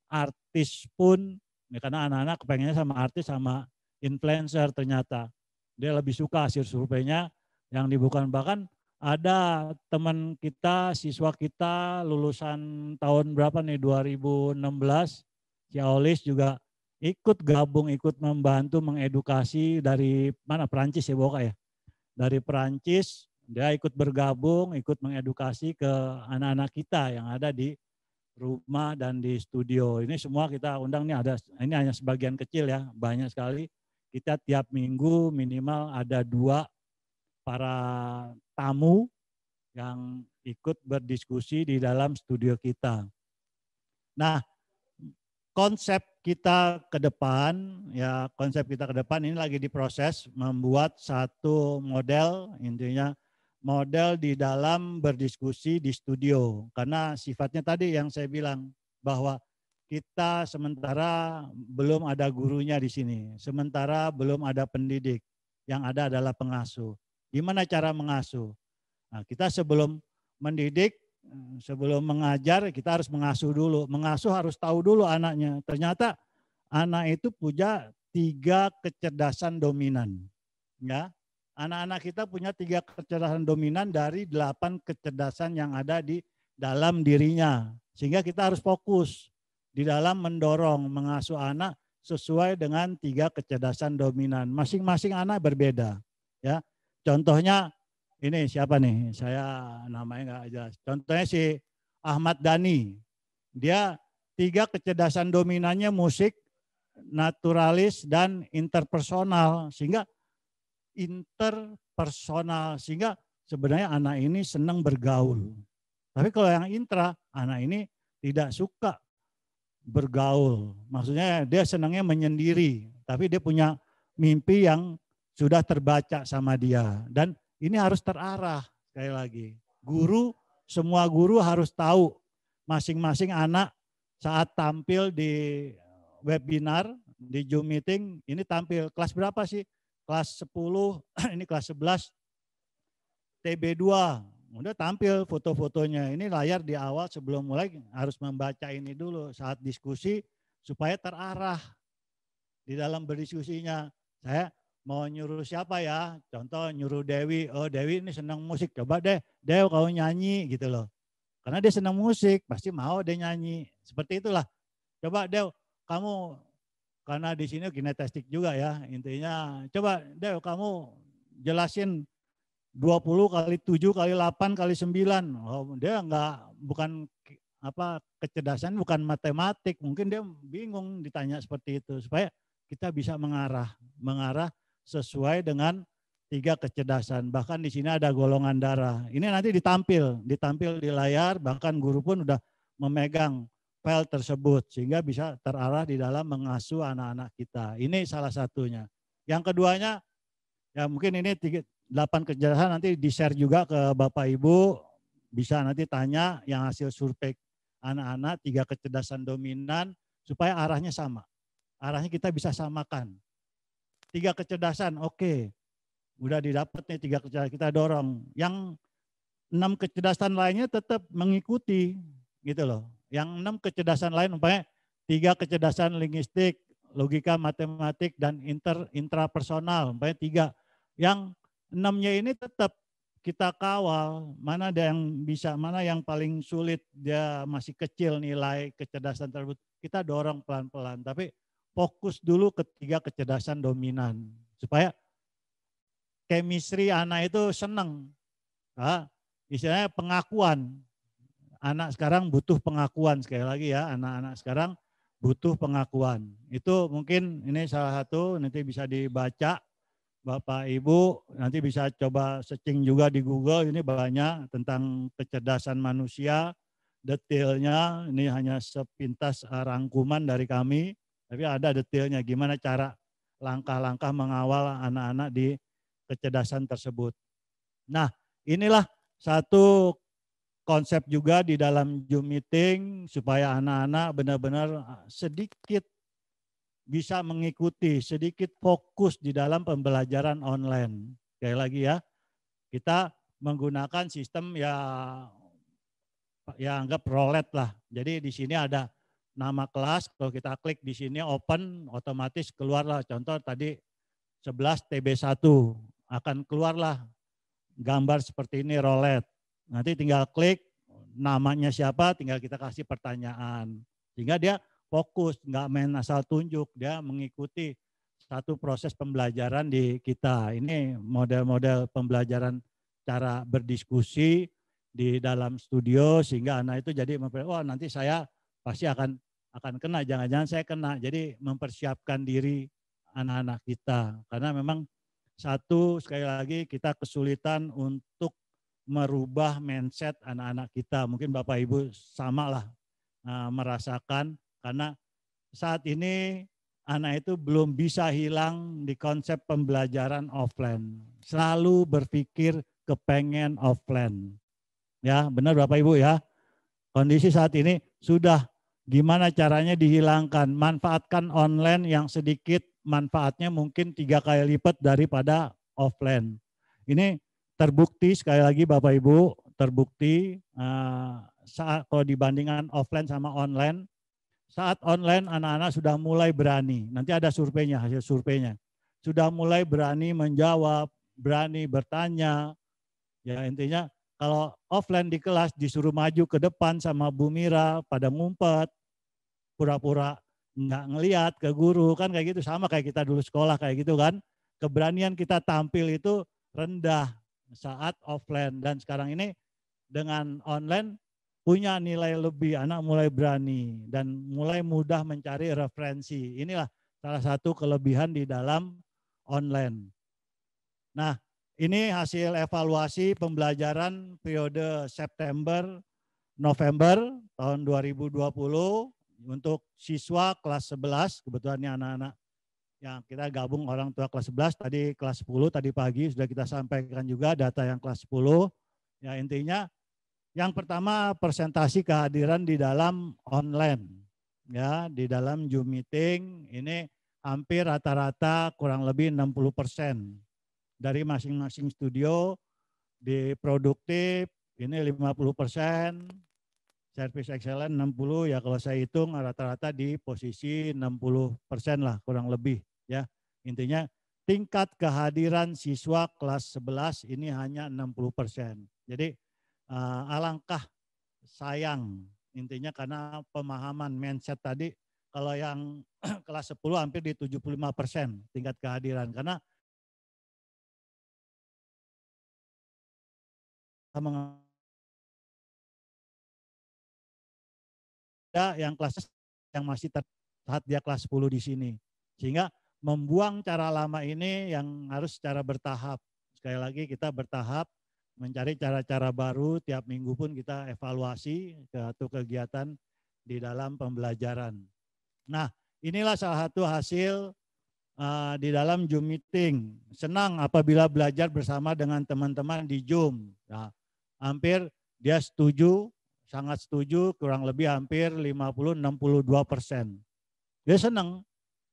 artis pun, ya karena anak-anak kepengennya sama artis sama influencer ternyata. Dia lebih suka hasil surveinya yang dibuka. Bahkan ada teman kita, siswa kita lulusan tahun berapa nih 2016, si Aulis juga ikut gabung, ikut membantu mengedukasi dari mana Perancis ya Boka ya. Dari Perancis dia ikut bergabung, ikut mengedukasi ke anak-anak kita yang ada di rumah dan di studio. Ini semua kita undang nih ada, ini hanya sebagian kecil ya, banyak sekali. Kita tiap minggu minimal ada 2 para tamu yang ikut berdiskusi di dalam studio kita. Nah, konsep kita ke depan, ya konsep kita ke depan ini lagi diproses membuat satu model, intinya model di dalam berdiskusi di studio. Karena sifatnya tadi yang saya bilang bahwa kita sementara belum ada gurunya di sini, sementara belum ada pendidik, yang ada adalah pengasuh. Gimana cara mengasuh? Nah, kita sebelum mendidik, sebelum mengajar, kita harus mengasuh dulu. Mengasuh harus tahu dulu anaknya. Ternyata anak itu punya 3 kecerdasan dominan. Ya, anak-anak kita punya 3 kecerdasan dominan dari 8 kecerdasan yang ada di dalam dirinya. Sehingga kita harus fokus di dalam mendorong, mengasuh anak sesuai dengan 3 kecerdasan dominan. Masing-masing anak berbeda. Ya. Contohnya ini siapa nih? Saya namanya nggak jelas. Contohnya si Ahmad Dhani. Dia 3 kecerdasan dominannya musik, naturalis, dan interpersonal. Sehingga sehingga sebenarnya anak ini senang bergaul. Tapi kalau yang intra, anak ini tidak suka bergaul. Maksudnya dia senangnya menyendiri. Tapi dia punya mimpi yang sudah terbaca sama dia. Dan ini harus terarah, sekali lagi. Guru, semua guru harus tahu masing-masing anak saat tampil di webinar, di Zoom meeting, ini tampil kelas berapa sih? Kelas 10, ini kelas 11, TB2. Udah tampil foto-fotonya. Ini layar di awal sebelum mulai harus membaca ini dulu saat diskusi supaya terarah di dalam berdiskusinya. Saya mau nyuruh siapa ya? Contoh nyuruh Dewi. Oh Dewi ini senang musik. Coba deh, Dew kau nyanyi gitu loh. Karena dia senang musik, pasti mau dia nyanyi. Seperti itulah. Coba Dew, kamu karena di sini kinestetik juga ya intinya. Coba Dew kamu jelasin 20 kali 7 kali 8 kali 9. Oh, dia bukan kecerdasan, bukan matematik. Mungkin dia bingung ditanya seperti itu supaya kita bisa mengarah sesuai dengan 3 kecerdasan. Bahkan di sini ada golongan darah. Ini nanti ditampil di layar, bahkan guru pun udah memegang file tersebut sehingga bisa terarah di dalam mengasuh anak-anak kita. Ini salah satunya. Yang keduanya ya mungkin ini 8 kecerdasan nanti di-share juga ke Bapak Ibu, bisa nanti tanya yang hasil survei anak-anak 3 kecerdasan dominan supaya arahnya sama. Arahnya kita bisa samakan. 3 kecerdasan, oke. Udah didapat nih 3 kecerdasan, kita dorong. Yang 6 kecerdasan lainnya tetap mengikuti gitu loh. Yang 6 kecerdasan lain umpamanya 3 kecerdasan linguistik, logika matematik dan intrapersonal, umpamanya 3. Yang 6-nya ini tetap kita kawal, mana ada yang bisa, mana yang paling sulit, dia masih kecil nilai kecerdasan tersebut. Kita dorong pelan-pelan, tapi fokus dulu ke 3 kecerdasan dominan. Supaya chemistry anak itu senang. Nah, istilahnya pengakuan. Anak sekarang butuh pengakuan, sekali lagi ya, anak-anak sekarang butuh pengakuan. Itu mungkin ini salah satu, nanti bisa dibaca. Bapak Ibu nanti bisa coba searching juga di Google, ini banyak tentang kecerdasan manusia, detailnya ini hanya sepintas rangkuman dari kami, tapi ada detailnya gimana cara langkah-langkah mengawal anak-anak di kecerdasan tersebut. Nah inilah satu konsep juga di dalam Zoom meeting supaya anak-anak benar-benar sedikit bisa mengikuti, sedikit fokus di dalam pembelajaran online. Sekali lagi ya, kita menggunakan sistem ya anggap roulette lah. Jadi di sini ada nama kelas, kalau kita klik di sini open, otomatis keluarlah. Contoh tadi 11 TB1, akan keluarlah gambar seperti ini roulette. Nanti tinggal klik namanya siapa, tinggal kita kasih pertanyaan. Sehingga dia fokus, nggak main asal tunjuk, dia mengikuti satu proses pembelajaran di kita. Ini model-model pembelajaran cara berdiskusi di dalam studio sehingga anak itu jadi wah nanti saya pasti akan kena, jangan-jangan saya kena. Jadi mempersiapkan diri anak-anak kita. Karena memang satu, sekali lagi kita kesulitan untuk merubah mindset anak-anak kita. Mungkin Bapak Ibu samalah merasakan. Karena saat ini anak itu belum bisa hilang di konsep pembelajaran offline. Selalu berpikir kepengen offline. Ya, benar Bapak Ibu ya. Kondisi saat ini sudah gimana caranya dihilangkan. Manfaatkan online yang sedikit manfaatnya mungkin 3 kali lipat daripada offline. Ini terbukti sekali lagi Bapak Ibu, terbukti saat kalau dibandingkan offline sama online. Saat online anak-anak sudah mulai berani, nanti ada surveinya, hasil surveinya. Sudah mulai berani menjawab, berani bertanya. Ya intinya kalau offline di kelas disuruh maju ke depan sama Bu Mira pada ngumpet, pura-pura nggak ngelihat ke guru, kan kayak gitu, sama kayak kita dulu sekolah kayak gitu kan. Keberanian kita tampil itu rendah saat offline, dan sekarang ini dengan online punya nilai lebih, anak mulai berani dan mulai mudah mencari referensi. Inilah salah satu kelebihan di dalam online. Nah, ini hasil evaluasi pembelajaran periode September-November tahun 2020 untuk siswa kelas 11, kebetulan ini anak-anak yang kita gabung orang tua kelas 11, tadi kelas 10, tadi pagi sudah kita sampaikan juga data yang kelas 10. Ya intinya yang pertama presentasi kehadiran di dalam online. Ya, di dalam Zoom meeting ini hampir rata-rata kurang lebih 60% dari masing-masing studio. Di produktif ini 50%, service excellent 60, ya kalau saya hitung rata-rata di posisi 60% lah kurang lebih ya. Intinya tingkat kehadiran siswa kelas 11 ini hanya 60%. Jadi alangkah sayang intinya karena pemahaman mindset tadi, kalau yang kelas 10 hampir di 75% tingkat kehadiran, karena yang kelas yang masih saat dia kelas 10 di sini. Sehingga membuang cara lama ini yang harus secara bertahap. Sekali lagi kita bertahap mencari cara-cara baru, tiap minggu pun kita evaluasi satu kegiatan di dalam pembelajaran. Nah, inilah salah satu hasil di dalam Zoom meeting. Senang apabila belajar bersama dengan teman-teman di Zoom. Nah, hampir dia setuju, sangat setuju, kurang lebih hampir 50-62%. Dia senang,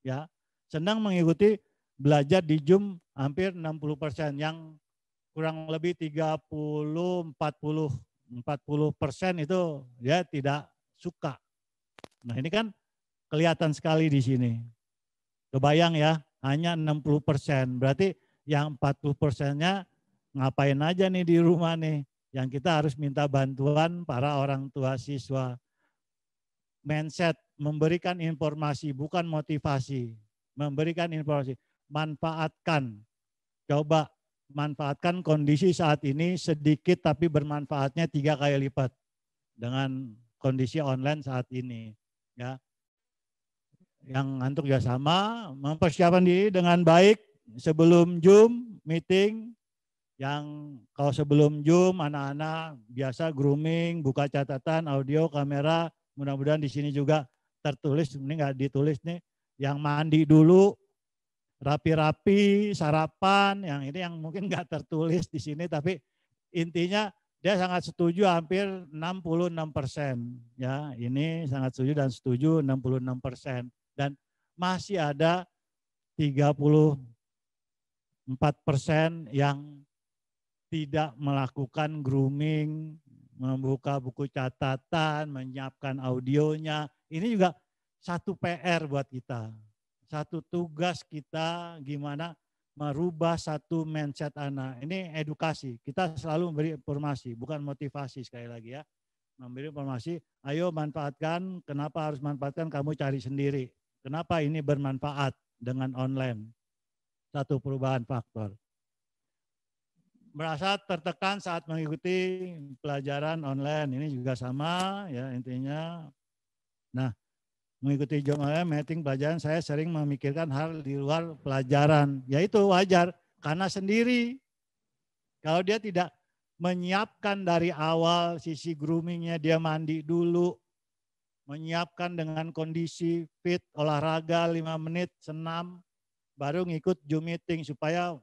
ya, senang mengikuti belajar di Zoom hampir 60%, yang kurang lebih 30-40% itu dia tidak suka. Nah ini kan kelihatan sekali di sini. Kebayang ya, hanya 60%. Berarti yang 40%-nya ngapain aja nih di rumah nih. Yang kita harus minta bantuan para orang tua siswa. Mindset, memberikan informasi, bukan motivasi. Memberikan informasi, manfaatkan. Coba manfaatkan kondisi saat ini sedikit tapi bermanfaatnya 3 kali lipat dengan kondisi online saat ini. Ya. Yang ngantuk juga sama, mempersiapkan diri dengan baik sebelum Zoom meeting. Yang kalau sebelum Zoom anak-anak biasa grooming, buka catatan, audio, kamera, mudah-mudahan di sini juga tertulis, ini nggak ditulis nih, yang mandi dulu, rapi-rapi, sarapan, yang ini yang mungkin nggak tertulis di sini, tapi intinya dia sangat setuju hampir 66%. Ya, ini sangat setuju dan setuju 66%. Dan masih ada 34% yang tidak melakukan grooming, membuka buku catatan, menyiapkan audionya. Ini juga satu PR buat kita. Satu tugas kita gimana merubah satu mindset anak. Ini edukasi. Kita selalu memberi informasi, bukan motivasi sekali lagi ya. Memberi informasi, ayo manfaatkan, kenapa harus manfaatkan, kamu cari sendiri. Kenapa ini bermanfaat dengan online. Satu perubahan faktor. Merasa tertekan saat mengikuti pelajaran online, ini juga sama ya intinya. Nah, mengikuti Zoom online meeting pelajaran, saya sering memikirkan hal di luar pelajaran. Ya itu wajar, karena sendiri. Kalau dia tidak menyiapkan dari awal sisi groomingnya, dia mandi dulu, menyiapkan dengan kondisi fit, olahraga 5 menit, senam, baru ngikut Zoom meeting supaya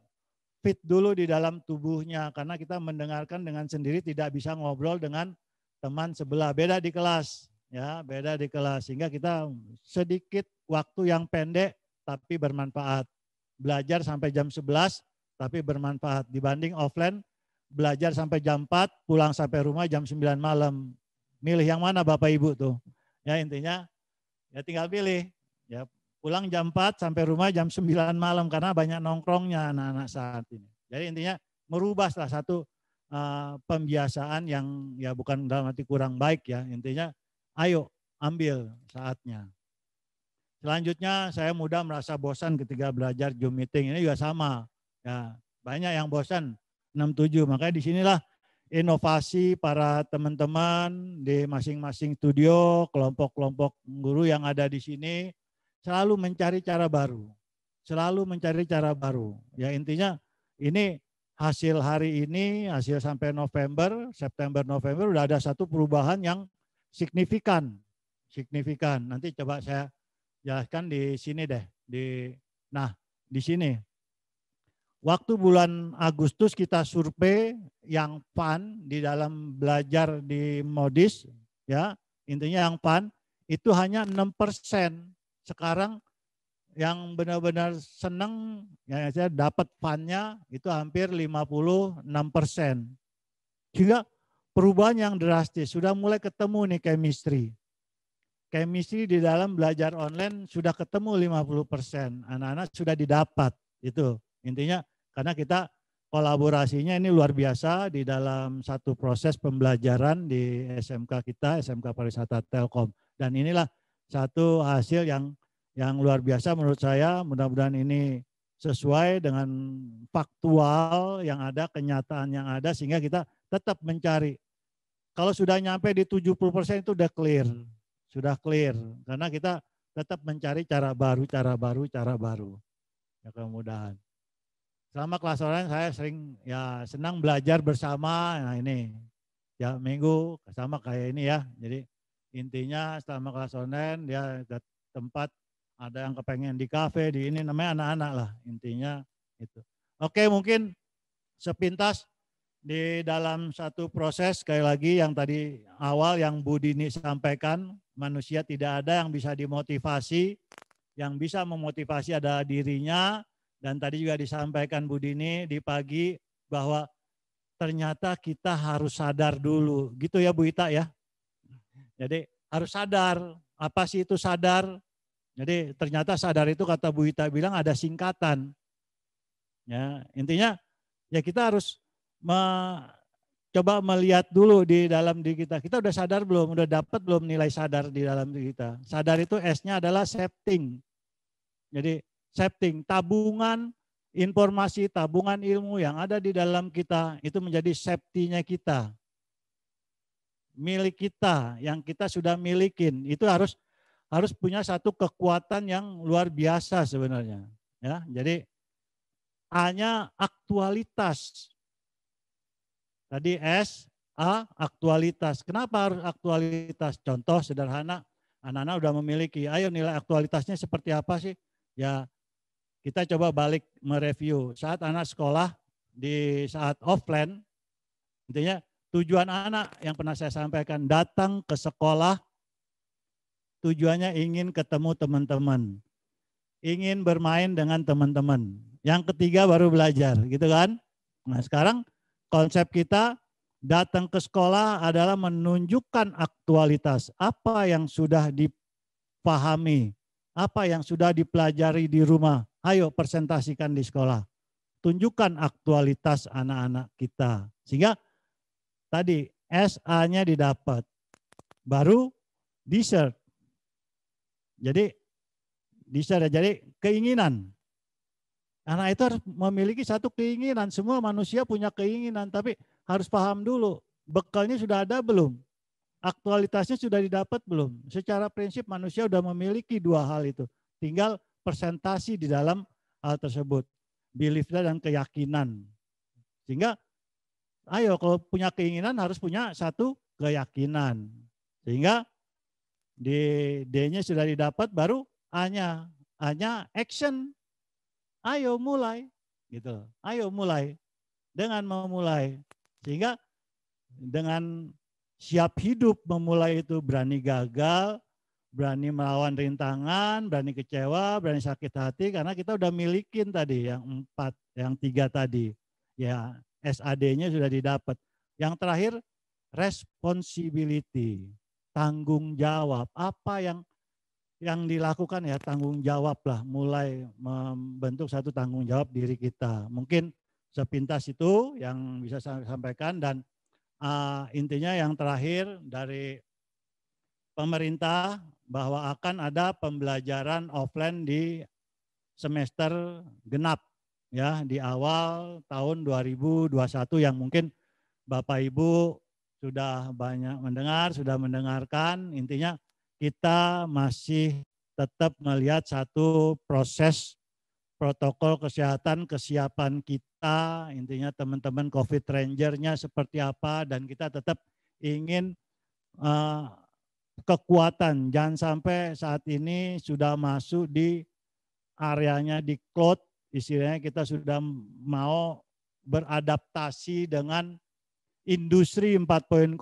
fit dulu di dalam tubuhnya, karena kita mendengarkan dengan sendiri, tidak bisa ngobrol dengan teman sebelah, beda di kelas ya, beda di kelas, sehingga kita sedikit waktu yang pendek tapi bermanfaat, belajar sampai jam 11 tapi bermanfaat, dibanding offline belajar sampai jam 4, pulang sampai rumah jam 9 malam. Milih yang mana Bapak Ibu tuh? Ya intinya ya tinggal pilih ya. Pulang jam 4 sampai rumah jam 9 malam karena banyak nongkrongnya anak-anak saat ini. Jadi intinya merubah salah satu pembiasaan yang ya bukan dalam arti kurang baik ya. Intinya ayo ambil saatnya. Selanjutnya saya mudah merasa bosan ketika belajar Zoom meeting. Ini juga sama. Ya, banyak yang bosan 67. Makanya disinilah inovasi para teman-teman di masing-masing studio, kelompok-kelompok guru yang ada di sini. Selalu mencari cara baru, selalu mencari cara baru. Ya intinya ini hasil hari ini, hasil sampai November, September, November udah ada satu perubahan yang signifikan. Signifikan. Nanti coba saya jelaskan di sini deh, di Nah, di sini waktu bulan Agustus kita survei yang fun di dalam belajar di Modis, ya intinya yang fun itu hanya 6%. Sekarang yang benar-benar senang ya saya dapat funnya itu hampir 56%. Sehingga perubahan yang drastis, sudah mulai ketemu nih chemistry. Chemistry di dalam belajar online sudah ketemu 50%. Anak-anak sudah didapat. Itu intinya karena kita kolaborasinya ini luar biasa di dalam satu proses pembelajaran di SMK kita, SMK Pariwisata Telkom. Dan inilah satu hasil yang luar biasa menurut saya. Mudah-mudahan ini sesuai dengan faktual yang ada, kenyataan yang ada, sehingga kita tetap mencari. Kalau sudah nyampe di 70% itu udah clear. Sudah clear, karena kita tetap mencari cara baru. Ya, kemudahan. Selama kelas online saya sering ya senang belajar bersama. Nah ini ya minggu sama kayak ini ya. Jadi intinya selama kelas online dia ke tempat, ada yang kepengen di kafe, di ini namanya anak-anak lah intinya itu. Oke, mungkin sepintas di dalam satu proses sekali lagi yang tadi awal yang Bu Dini sampaikan, manusia tidak ada yang bisa dimotivasi, yang bisa memotivasi adalah dirinya. Dan tadi juga disampaikan Bu Dini di pagi bahwa ternyata kita harus sadar dulu, gitu ya Bu Ita ya. Jadi harus sadar, apa sih itu sadar? Jadi ternyata sadar itu kata Bu Ita bilang ada singkatan. Ya, intinya ya kita harus coba melihat dulu di dalam diri kita. Kita udah sadar belum? Udah dapat belum nilai sadar di dalam diri kita? Sadar itu S-nya adalah setting. Jadi setting, tabungan informasi, tabungan ilmu yang ada di dalam kita itu menjadi safety-nya kita. Milik kita yang kita sudah milikin itu harus punya satu kekuatan yang luar biasa sebenarnya. Ya, jadi A-nya aktualitas. Tadi S, A, aktualitas. Kenapa harus aktualitas? Contoh sederhana, anak-anak udah memiliki, ayo nilai aktualitasnya seperti apa sih? Ya kita coba balik mereview. Saat anak sekolah, di saat offline, intinya tujuan anak yang pernah saya sampaikan, datang ke sekolah, tujuannya ingin ketemu teman-teman. Ingin bermain dengan teman-teman. Yang ketiga baru belajar, gitu kan? Nah sekarang konsep kita datang ke sekolah adalah menunjukkan aktualitas. Apa yang sudah dipahami, apa yang sudah dipelajari di rumah. Ayo presentasikan di sekolah. Tunjukkan aktualitas anak-anak kita. Sehingga tadi SA-nya didapat. Baru dessert. Jadi dessert, jadi keinginan. Anak itu harus memiliki satu keinginan. Semua manusia punya keinginan, tapi harus paham dulu. Bekalnya sudah ada belum? Aktualitasnya sudah didapat belum? Secara prinsip manusia sudah memiliki dua hal itu. Tinggal presentasi di dalam hal tersebut. Belief dan keyakinan. Sehingga ayo kalau punya keinginan harus punya satu keyakinan. Sehingga di D-nya sudah didapat, baru A-nya. A-nya action. Ayo mulai, gitu. Ayo mulai. Dengan memulai, sehingga dengan siap hidup memulai itu berani gagal, berani melawan rintangan, berani kecewa, berani sakit hati, karena kita udah milikin tadi yang 4, yang 3 tadi. Ya, SAD-nya sudah didapat. Yang terakhir responsibility, tanggung jawab. Apa yang dilakukan ya tanggung jawab lah, mulai membentuk satu tanggung jawab diri kita. Mungkin sepintas itu yang bisa saya sampaikan, dan intinya yang terakhir dari pemerintah bahwa akan ada pembelajaran offline di semester genap ya di awal tahun 2021 yang mungkin Bapak Ibu sudah banyak mendengar, sudah mendengarkan. Intinya kita masih tetap melihat satu proses protokol kesehatan, kesiapan kita, intinya teman-teman COVID Ranger-nya seperti apa, dan kita tetap ingin kekuatan. Jangan sampai saat ini sudah masuk di areanya di cloud, istilahnya kita sudah mau beradaptasi dengan industri 4.0,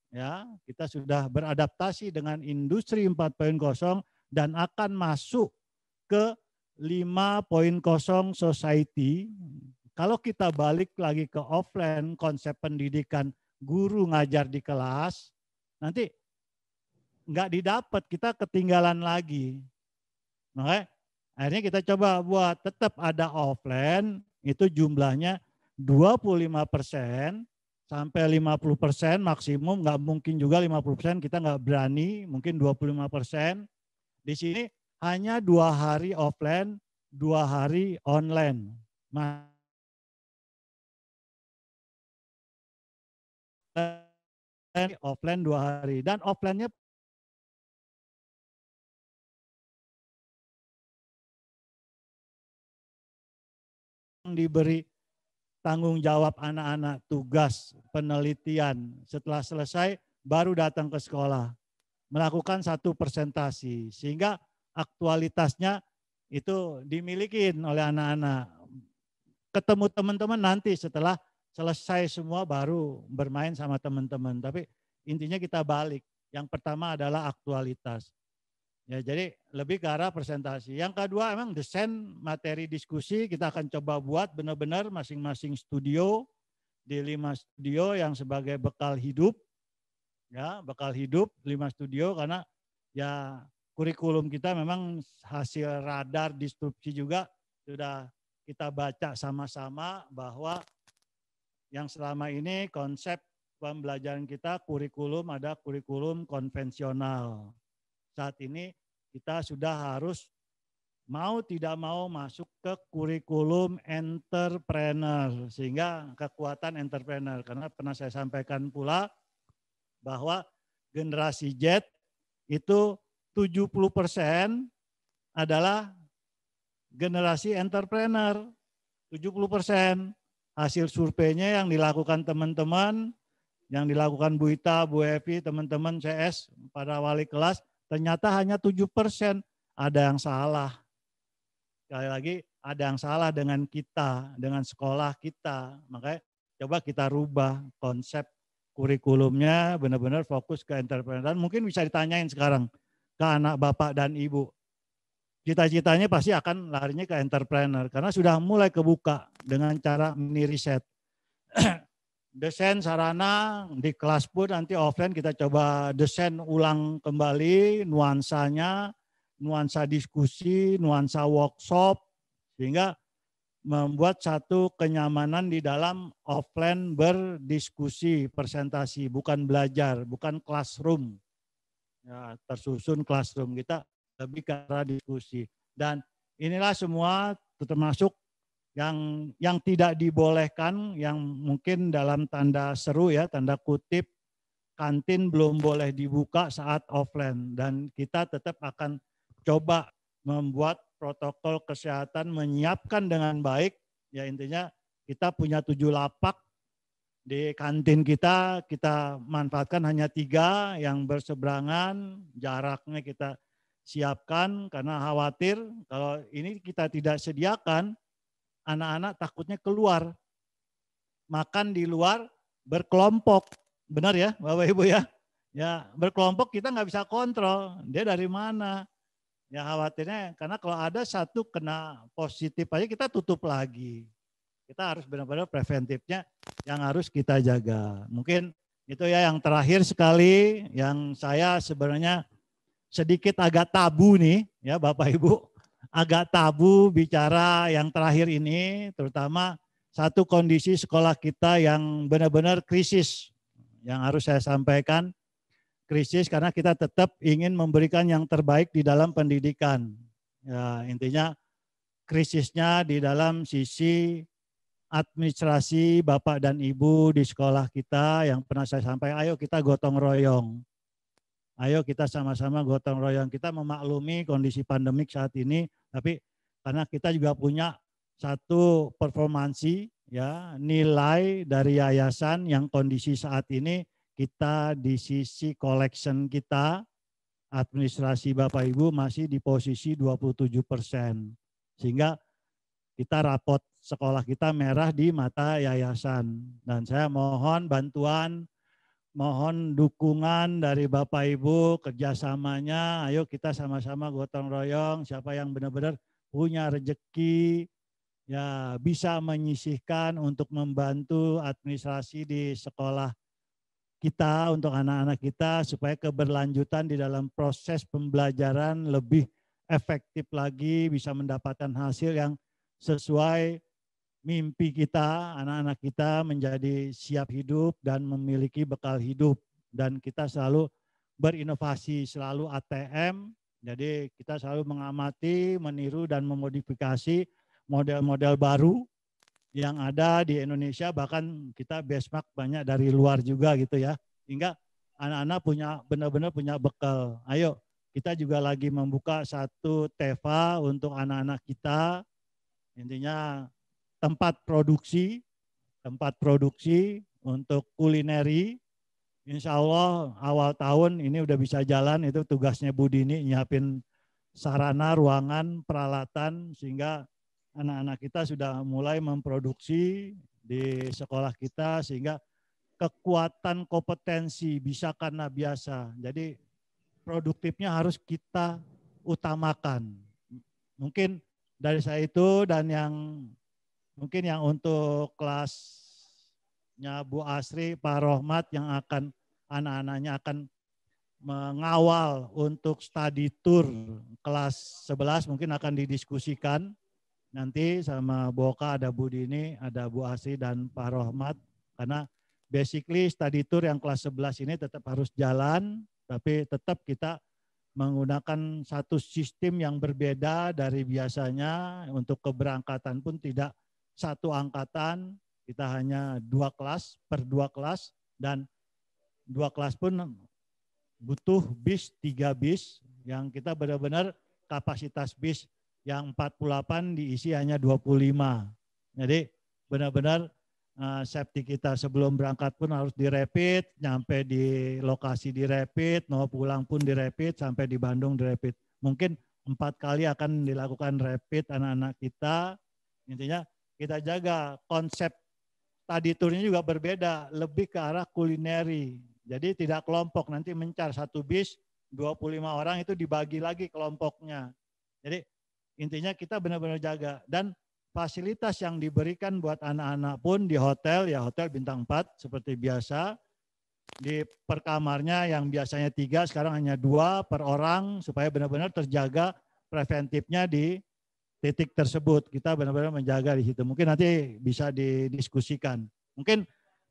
ya. Kita sudah beradaptasi dengan industri 4.0 dan akan masuk ke 5.0 society. Kalau kita balik lagi ke offline, konsep pendidikan guru ngajar di kelas, nanti nggak didapat, kita ketinggalan lagi. Makanya akhirnya kita coba buat tetap ada offline, itu jumlahnya 25% sampai 50% maksimum, nggak mungkin juga 50%, kita nggak berani, mungkin 25%. Di sini hanya 2 hari offline, 2 hari online. Offline 2 hari, dan offline-nya diberi tanggung jawab anak-anak, tugas penelitian, setelah selesai baru datang ke sekolah melakukan satu presentasi, sehingga aktualitasnya itu dimiliki oleh anak-anak. Ketemu teman-teman nanti setelah selesai semua baru bermain sama teman-teman. Tapi intinya kita balik. Yang pertama adalah aktualitas. Ya, jadi lebih ke arah presentasi. Yang kedua emang desain materi diskusi kita akan coba buat benar-benar masing-masing studio, di 5 studio yang sebagai bekal hidup. Ya, bekal hidup 5 studio, karena ya kurikulum kita memang hasil radar disrupsi juga sudah kita baca sama-sama bahwa yang selama ini konsep pembelajaran kita kurikulum ada kurikulum konvensional. Saat ini kita sudah harus mau tidak mau masuk ke kurikulum entrepreneur, sehingga kekuatan entrepreneur, karena pernah saya sampaikan pula bahwa generasi Z itu 70% adalah generasi entrepreneur, 70%. Hasil surveinya yang dilakukan teman-teman, yang dilakukan Bu Ita, Bu Evi, teman-teman CS pada wali kelas, ternyata hanya 7%. Ada yang salah. Sekali lagi, ada yang salah dengan kita, dengan sekolah kita. Makanya coba kita rubah konsep kurikulumnya, benar-benar fokus ke entrepreneur. Mungkin bisa ditanyain sekarang ke anak bapak dan ibu. Cita-citanya pasti akan larinya ke entrepreneur karena sudah mulai kebuka dengan cara mini riset. Desain sarana di kelas pun nanti offline kita coba desain ulang kembali nuansanya, nuansa diskusi, nuansa workshop, sehingga membuat satu kenyamanan di dalam offline berdiskusi, presentasi, bukan belajar, bukan classroom. Ya, tersusun classroom, kita lebih ke arah diskusi. Dan inilah semua termasuk yang tidak dibolehkan, yang mungkin dalam tanda seru ya, tanda kutip, kantin belum boleh dibuka saat offline. Dan kita tetap akan coba membuat protokol kesehatan, menyiapkan dengan baik. Ya intinya kita punya 7 lapak di kantin kita manfaatkan hanya 3 yang berseberangan, jaraknya kita siapkan karena khawatir kalau ini kita tidak sediakan, anak-anak takutnya keluar. Makan di luar berkelompok. Benar ya Bapak Ibu ya? Ya berkelompok kita nggak bisa kontrol. Dia dari mana? Ya khawatirnya karena kalau ada satu kena positif aja kita tutup lagi. Kita harus benar-benar preventifnya yang harus kita jaga. Mungkin itu ya yang terakhir sekali yang saya sebenarnya sedikit agak tabu nih ya Bapak Ibu, agak tabu bicara yang terakhir ini, terutama satu kondisi sekolah kita yang benar-benar krisis, yang harus saya sampaikan, krisis karena kita tetap ingin memberikan yang terbaik di dalam pendidikan. Ya, intinya krisisnya di dalam sisi administrasi Bapak dan Ibu di sekolah kita yang pernah saya sampaikan, ayo kita gotong royong. Ayo kita sama-sama gotong royong, kita memaklumi kondisi pandemik saat ini, tapi karena kita juga punya satu performansi, ya nilai dari yayasan yang kondisi saat ini kita di sisi collection kita administrasi Bapak Ibu masih di posisi 27%. Sehingga kita rapot sekolah kita merah di mata yayasan. Dan saya mohon bantuan, mohon dukungan dari Bapak Ibu, kerjasamanya. Ayo kita sama-sama gotong royong, siapa yang benar-benar punya rezeki, ya bisa menyisihkan untuk membantu administrasi di sekolah kita, untuk anak-anak kita, supaya keberlanjutan di dalam proses pembelajaran lebih efektif lagi, bisa mendapatkan hasil yang sesuai mimpi kita, anak-anak kita menjadi siap hidup dan memiliki bekal hidup. Dan kita selalu berinovasi, selalu ATM, jadi kita selalu mengamati, meniru dan memodifikasi model-model baru yang ada di Indonesia, bahkan kita benchmark banyak dari luar juga gitu ya. Hingga anak-anak benar-benar punya bekal. Ayo, kita juga lagi membuka satu TEVA untuk anak-anak kita. Intinya tempat produksi untuk kulineri. Insya Allah awal tahun ini udah bisa jalan, itu tugasnya Bu Dini nyiapin sarana, ruangan, peralatan, sehingga anak-anak kita sudah mulai memproduksi di sekolah kita, sehingga kekuatan kompetensi bisa karena biasa. Jadi produktifnya harus kita utamakan. Mungkin dari saya itu, dan mungkin yang untuk kelasnya Bu Asri, Pak Rohmat yang akan anak-anaknya akan mengawal untuk study tour kelas 11 mungkin akan didiskusikan nanti sama Bu Oka, ada Bu Dini, ada Bu Asri dan Pak Rohmat, karena basically study tour yang kelas 11 ini tetap harus jalan, tapi tetap kita menggunakan satu sistem yang berbeda dari biasanya. Untuk keberangkatan pun tidak satu angkatan, kita hanya 2 kelas per 2 kelas, dan 2 kelas pun butuh bis 3 bis yang kita benar-benar kapasitas bis yang 48 diisi hanya 25. Jadi benar-benar safety kita sebelum berangkat pun harus direpit, nyampe di lokasi direpit, mau pulang pun direpit, sampai di Bandung direpit. Mungkin 4 kali akan dilakukan rapid anak-anak kita. Intinya kita jaga konsep study tournya juga berbeda, lebih ke arah kulineri. Jadi tidak kelompok, nanti mencar satu bis 25 orang itu dibagi lagi kelompoknya. Jadi intinya kita benar-benar jaga, dan fasilitas yang diberikan buat anak-anak pun di hotel, ya hotel bintang 4 seperti biasa. Di per kamarnya yang biasanya 3 sekarang hanya 2 per orang, supaya benar-benar terjaga preventifnya di titik tersebut. Kita benar-benar menjaga di situ. Mungkin nanti bisa didiskusikan. Mungkin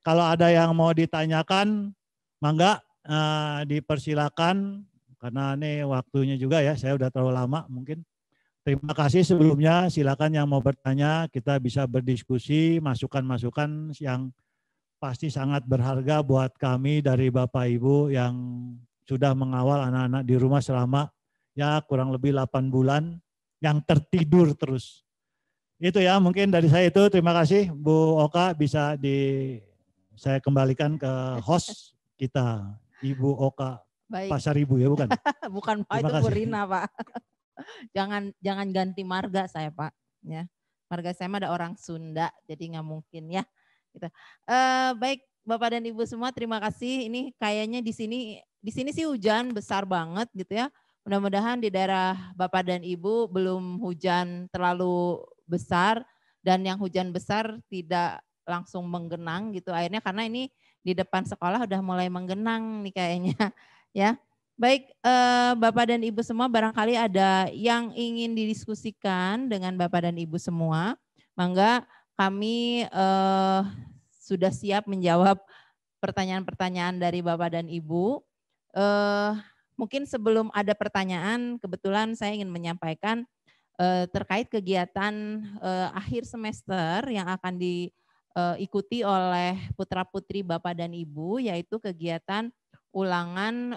kalau ada yang mau ditanyakan, mangga dipersilakan, karena ini waktunya juga ya, saya udah terlalu lama mungkin. Terima kasih sebelumnya, silakan yang mau bertanya, kita bisa berdiskusi, masukan-masukan yang pasti sangat berharga buat kami dari Bapak Ibu yang sudah mengawal anak-anak di rumah selama ya kurang lebih 8 bulan, yang tertidur terus. Itu ya mungkin dari saya itu. Terima kasih Bu Oka, bisa saya kembalikan ke host kita, Ibu Oka. Baik. Pasar Ibu ya bukan? Bukan Pak, itu Bu Rina Pak. Jangan ganti marga saya Pak. Ya, marga saya mah ada orang Sunda, jadi nggak mungkin ya. Gitu. Baik Bapak dan Ibu semua, terima kasih. Ini kayaknya di sini sih hujan besar banget gitu ya. Mudah-mudahan di daerah Bapak dan Ibu belum hujan terlalu besar, dan yang hujan besar tidak langsung menggenang gitu airnya, karena ini di depan sekolah udah mulai menggenang nih kayaknya ya. Baik Bapak dan Ibu semua, barangkali ada yang ingin didiskusikan dengan Bapak dan Ibu semua, mangga kami sudah siap menjawab pertanyaan-pertanyaan dari Bapak dan Ibu. Mungkin sebelum ada pertanyaan, kebetulan saya ingin menyampaikan terkait kegiatan akhir semester yang akan diikuti oleh putra-putri Bapak dan Ibu, yaitu kegiatan ulangan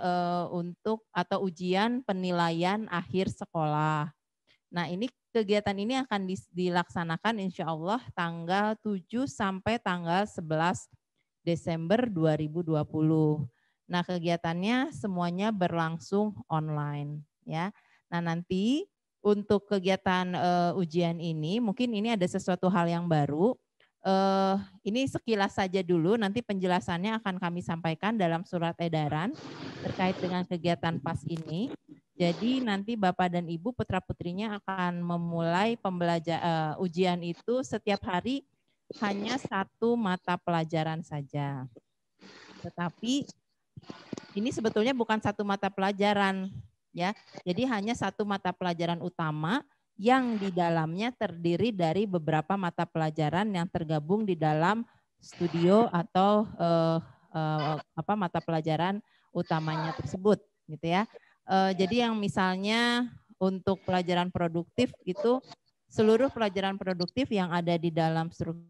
untuk atau ujian penilaian akhir sekolah. Nah, kegiatan ini akan dilaksanakan insya Allah tanggal 7 sampai tanggal 11 Desember 2020. Nah, kegiatannya semuanya berlangsung online ya. Nah, nanti untuk kegiatan ujian ini mungkin ini ada sesuatu hal yang baru. Ini sekilas saja dulu, nanti penjelasannya akan kami sampaikan dalam surat edaran terkait dengan kegiatan PAS ini. Jadi nanti Bapak dan Ibu putra-putrinya akan memulai ujian itu setiap hari hanya satu mata pelajaran saja. Tetapi ini sebetulnya bukan satu mata pelajaran ya. Jadi hanya satu mata pelajaran utama yang di dalamnya terdiri dari beberapa mata pelajaran yang tergabung di dalam studio atau mata pelajaran utamanya tersebut gitu ya. Jadi yang misalnya untuk pelajaran produktif itu seluruh pelajaran produktif yang ada di dalam struktur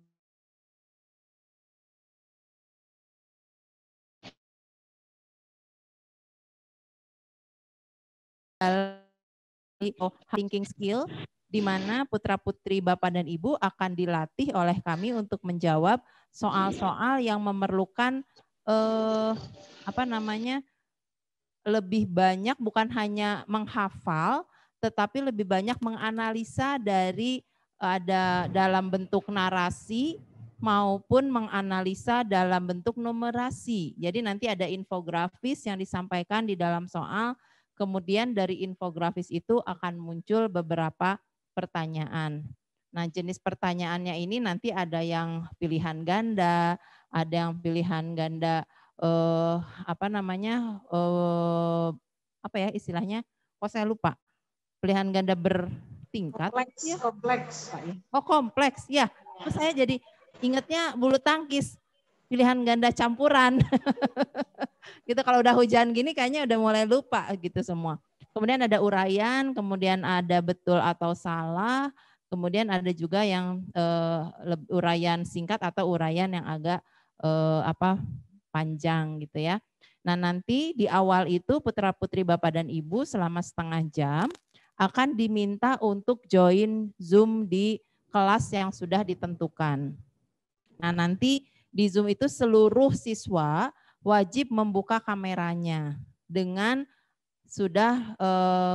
thinking skill di mana putra-putri Bapak dan Ibu akan dilatih oleh kami untuk menjawab soal-soal yang memerlukan lebih banyak bukan hanya menghafal tetapi lebih banyak menganalisa dari ada dalam bentuk narasi maupun menganalisa dalam bentuk numerasi. Jadi nanti ada infografis yang disampaikan di dalam soal. Kemudian dari infografis itu akan muncul beberapa pertanyaan. Nah, jenis pertanyaannya ini nanti ada yang pilihan ganda, ada yang pilihan ganda istilahnya? Kok saya lupa. Pilihan ganda bertingkat. Kompleks, ya? kompleks. Oh, kompleks. Ya. Terus saya jadi ingatnya bulu tangkis. Pilihan ganda campuran. Gitu kalau udah hujan gini kayaknya udah mulai lupa gitu semua. Kemudian ada uraian, kemudian ada betul atau salah, kemudian ada juga yang uraian singkat atau uraian yang agak panjang gitu ya. Nah, nanti di awal itu putra-putri Bapak dan Ibu selama setengah jam akan diminta untuk join Zoom di kelas yang sudah ditentukan. Nah, nanti di Zoom itu seluruh siswa wajib membuka kameranya dengan sudah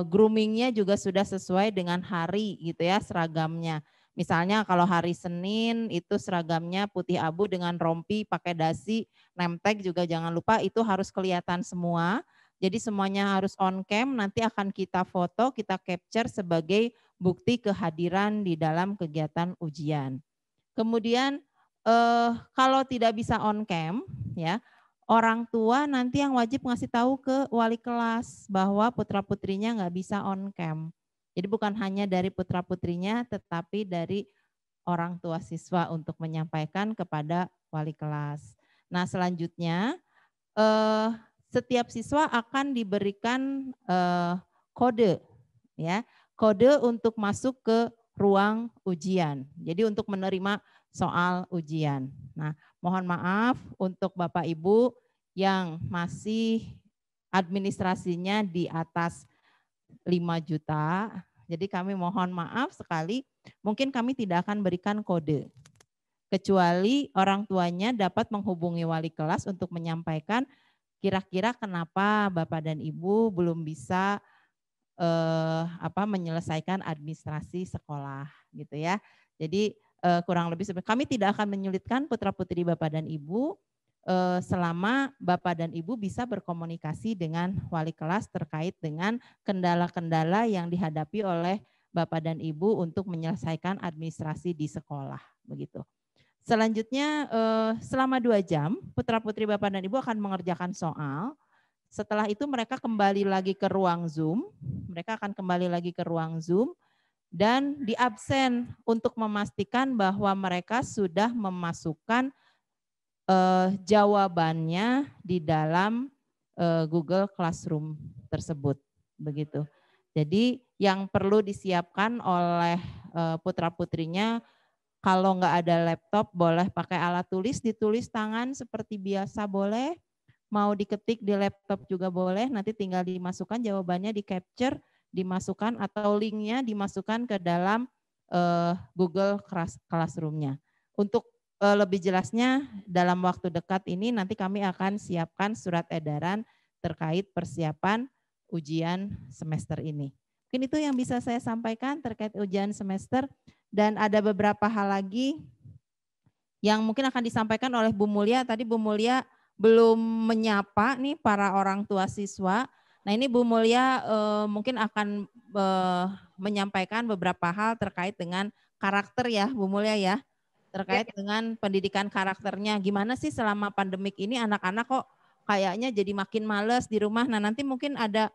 groomingnya juga sudah sesuai dengan hari gitu ya seragamnya. Misalnya kalau hari Senin itu seragamnya putih abu dengan rompi pakai dasi, name tag juga jangan lupa itu harus kelihatan semua. Jadi semuanya harus on cam, nanti akan kita foto, kita capture sebagai bukti kehadiran di dalam kegiatan ujian. Kemudian kalau tidak bisa on cam ya, orang tua nanti yang wajib ngasih tahu ke wali kelas bahwa putra-putrinya nggak bisa on cam. Jadi bukan hanya dari putra-putrinya tetapi dari orang tua siswa untuk menyampaikan kepada wali kelas. Nah, selanjutnya setiap siswa akan diberikan kode ya, kode untuk masuk ke ruang ujian. Jadi untuk menerima soal ujian. Nah, mohon maaf untuk Bapak Ibu yang masih administrasinya di atas 5 juta. Jadi kami mohon maaf sekali, mungkin kami tidak akan berikan kode. Kecuali orang tuanya dapat menghubungi wali kelas untuk menyampaikan kira-kira kenapa Bapak dan Ibu belum bisa menyelesaikan administrasi sekolah gitu ya. Jadi kurang lebih kami tidak akan menyulitkan putra-putri Bapak dan Ibu selama Bapak dan Ibu bisa berkomunikasi dengan wali kelas terkait dengan kendala-kendala yang dihadapi oleh Bapak dan Ibu untuk menyelesaikan administrasi di sekolah begitu. Selanjutnya selama 2 jam putra-putri Bapak dan Ibu akan mengerjakan soal. Setelah itu mereka kembali lagi ke ruang Zoom. Mereka akan kembali lagi ke ruang Zoom dan diabsen untuk memastikan bahwa mereka sudah memasukkan jawabannya di dalam Google Classroom tersebut, begitu. Jadi yang perlu disiapkan oleh putra-putrinya, kalau nggak ada laptop boleh pakai alat tulis, ditulis tangan seperti biasa boleh, mau diketik di laptop juga boleh, nanti tinggal dimasukkan jawabannya, di capture, dimasukkan atau linknya dimasukkan ke dalam Google Classroom-nya. Untuk lebih jelasnya dalam waktu dekat ini nanti kami akan siapkan surat edaran terkait persiapan ujian semester ini. Mungkin itu yang bisa saya sampaikan terkait ujian semester, dan ada beberapa hal lagi yang mungkin akan disampaikan oleh Bu Mulia. Tadi Bu Mulia belum menyapa nih para orang tua siswa. Nah ini Bu Mulia mungkin akan menyampaikan beberapa hal terkait dengan karakter ya Bu Mulia ya. Terkait dengan pendidikan karakternya. Gimana sih selama pandemik ini anak-anak kok kayaknya jadi makin males di rumah. Nah nanti mungkin ada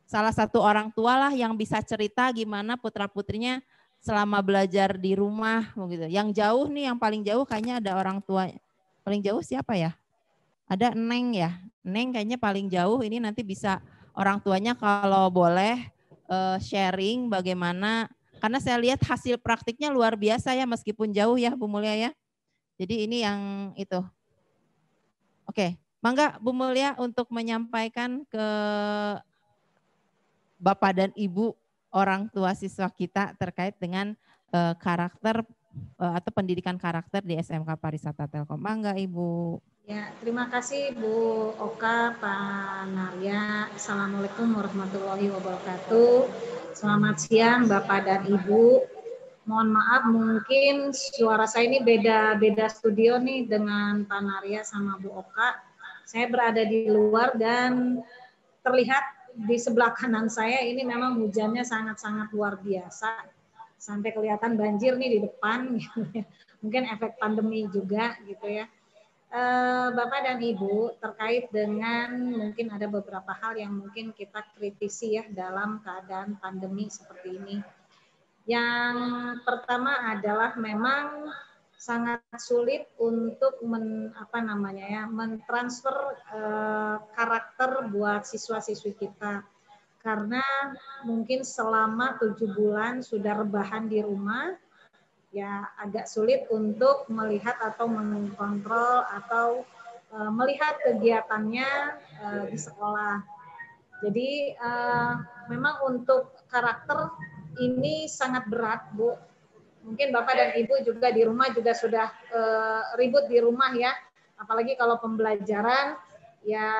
salah satu orang tua lah yang bisa cerita gimana putra-putrinya selama belajar di rumah gitu. Yang jauh nih, yang paling jauh kayaknya ada orang tua. Paling jauh siapa ya? Ada Neng ya. Neng kayaknya paling jauh, ini nanti bisa orang tuanya kalau boleh sharing bagaimana, karena saya lihat hasil praktiknya luar biasa ya meskipun jauh ya Bu Mulia ya. Jadi ini yang itu. Oke, mangga Bu Mulia untuk menyampaikan ke Bapak dan Ibu orang tua siswa kita terkait dengan karakter atau pendidikan karakter di SMK Pariwisata Telkom. Mangga Ibu. Ya, terima kasih Bu Oka, Pak Narya. Assalamualaikum warahmatullahi wabarakatuh. Selamat siang Bapak dan Ibu. Mohon maaf mungkin suara saya ini beda studio nih dengan Pak Narya sama Bu Oka. Saya berada di luar dan terlihat di sebelah kanan saya ini memang hujannya sangat-sangat luar biasa. Sampai kelihatan banjir nih di depan. Mungkin efek pandemi juga gitu ya. Bapak dan Ibu, terkait dengan mungkin ada beberapa hal yang mungkin kita kritisi ya dalam keadaan pandemi seperti ini. Yang pertama adalah memang sangat sulit untuk mentransfer karakter buat siswa-siswi kita. Karena mungkin selama 7 bulan sudah rebahan di rumah, ya agak sulit untuk melihat atau mengkontrol atau melihat kegiatannya di sekolah. Jadi memang untuk karakter ini sangat berat, Bu. Mungkin Bapak dan Ibu juga di rumah juga sudah ribut di rumah ya. Apalagi kalau pembelajaran, ya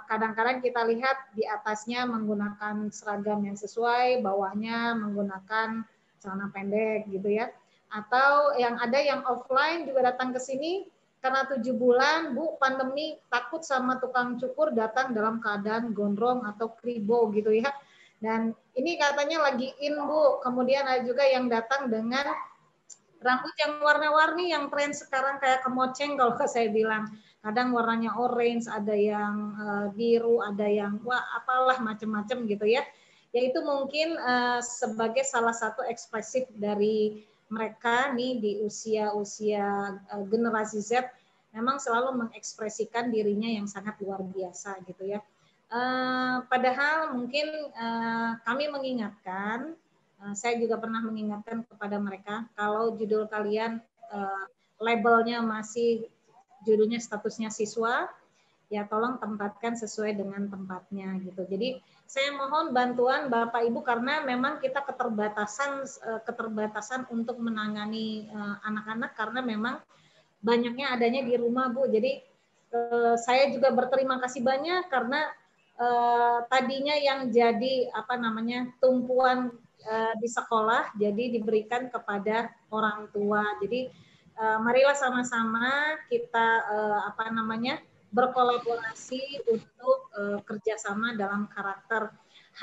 kadang-kadang kita lihat di atasnya menggunakan seragam yang sesuai, bawahnya menggunakan celana pendek gitu ya. Atau yang ada yang offline juga datang ke sini karena 7 bulan, Bu, pandemi, takut sama tukang cukur datang dalam keadaan gondrong atau kribo gitu ya. Dan ini katanya lagi in, Bu. Kemudian ada juga yang datang dengan rambut yang warna-warni, yang tren sekarang kayak kemoceng kalau saya bilang. Kadang warnanya orange, ada yang biru, ada yang wah apalah macam-macam gitu ya. Yaitu mungkin sebagai salah satu ekspresif dari mereka nih di usia generasi Z memang selalu mengekspresikan dirinya yang sangat luar biasa gitu ya. Padahal mungkin kami mengingatkan, saya juga pernah mengingatkan kepada mereka kalau judul kalian labelnya masih judulnya statusnya siswa, ya tolong tempatkan sesuai dengan tempatnya gitu. Jadi saya mohon bantuan Bapak Ibu karena memang kita keterbatasan untuk menangani anak-anak karena memang banyaknya adanya di rumah, Bu. Jadi saya juga berterima kasih banyak karena tadinya yang jadi tumpuan di sekolah jadi diberikan kepada orang tua. Jadi marilah sama-sama kita berkolaborasi untuk kerjasama dalam karakter.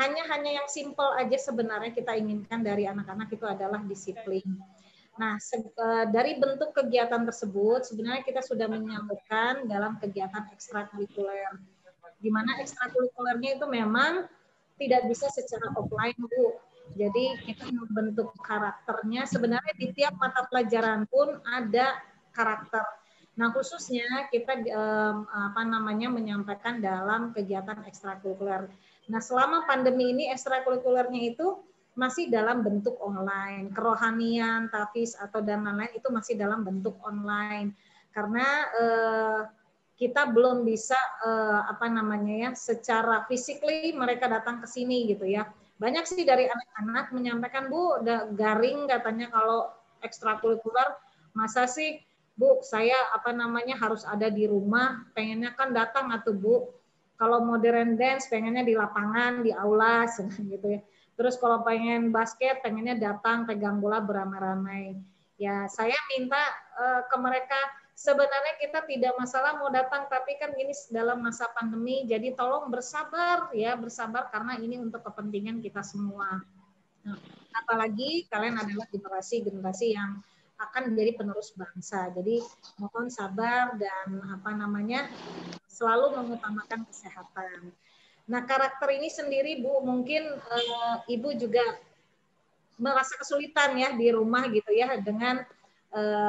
Hanya yang simpel aja sebenarnya kita inginkan dari anak-anak itu adalah disiplin. Nah, dari bentuk kegiatan tersebut sebenarnya kita sudah menyambutkan dalam kegiatan ekstrakurikuler. Di mana ekstrakurikulernya itu memang tidak bisa secara offline, Bu. Jadi kita membentuk karakternya. Sebenarnya di tiap mata pelajaran pun ada karakter. Nah, khususnya kita menyampaikan dalam kegiatan ekstrakurikuler. Nah, selama pandemi ini ekstrakurikulernya itu masih dalam bentuk online, kerohanian, tafis atau dan lain-lain itu masih dalam bentuk online. Karena kita belum bisa secara physically mereka datang ke sini gitu ya. Banyak sih dari anak-anak menyampaikan, Bu, udah garing katanya kalau ekstrakurikuler, masa sih Bu, saya harus ada di rumah, pengennya kan datang atuh Bu. Kalau modern dance pengennya di lapangan, di aula gitu ya. Terus kalau pengen basket pengennya datang pegang bola beramai-ramai. Ya, saya minta ke mereka, sebenarnya kita tidak masalah mau datang, tapi kan ini dalam masa pandemi, jadi tolong bersabar ya, bersabar karena ini untuk kepentingan kita semua. Nah, apalagi kalian adalah generasi yang akan menjadi penerus bangsa. Jadi mohon sabar dan selalu mengutamakan kesehatan. Nah, karakter ini sendiri Bu, mungkin Ibu juga merasa kesulitan ya di rumah gitu ya, dengan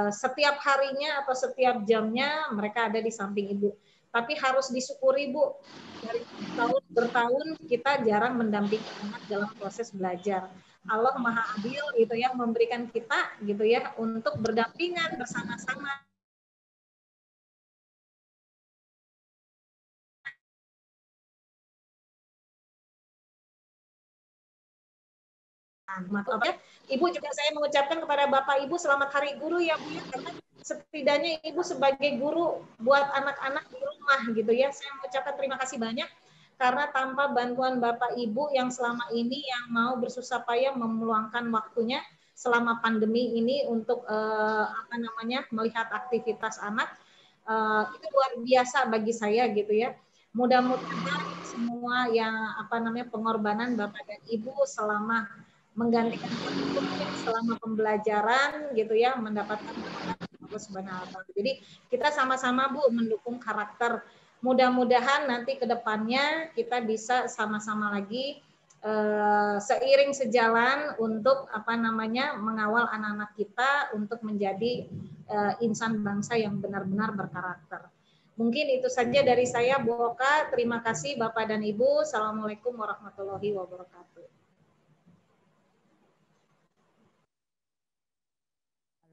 setiap harinya atau setiap jamnya mereka ada di samping Ibu. Tapi harus disyukuri Bu, dari tahun bertahun kita jarang mendampingi anak dalam proses belajar. Allah Maha Adil gitu ya, memberikan kita gitu ya untuk berdampingan bersama-sama. Ibu juga saya mengucapkan kepada Bapak Ibu selamat Hari Guru ya Bu ya, karena setidaknya Ibu sebagai guru buat anak-anak di rumah gitu ya. Saya mengucapkan terima kasih banyak karena tanpa bantuan Bapak Ibu yang selama ini yang mau bersusah payah meluangkan waktunya selama pandemi ini untuk melihat aktivitas anak, itu luar biasa bagi saya gitu ya. Mudah-mudahan semua yang pengorbanan Bapak dan Ibu selama menggantikan selama pembelajaran gitu ya, mendapatkan Allah Subhanahu wa Ta'ala. Jadi kita sama-sama Bu mendukung karakter. Mudah-mudahan nanti ke depannya kita bisa sama-sama lagi seiring sejalan untuk mengawal anak-anak kita untuk menjadi insan bangsa yang benar-benar berkarakter. Mungkin itu saja dari saya Bu Oka. Terima kasih Bapak dan Ibu. Assalamualaikum warahmatullahi wabarakatuh.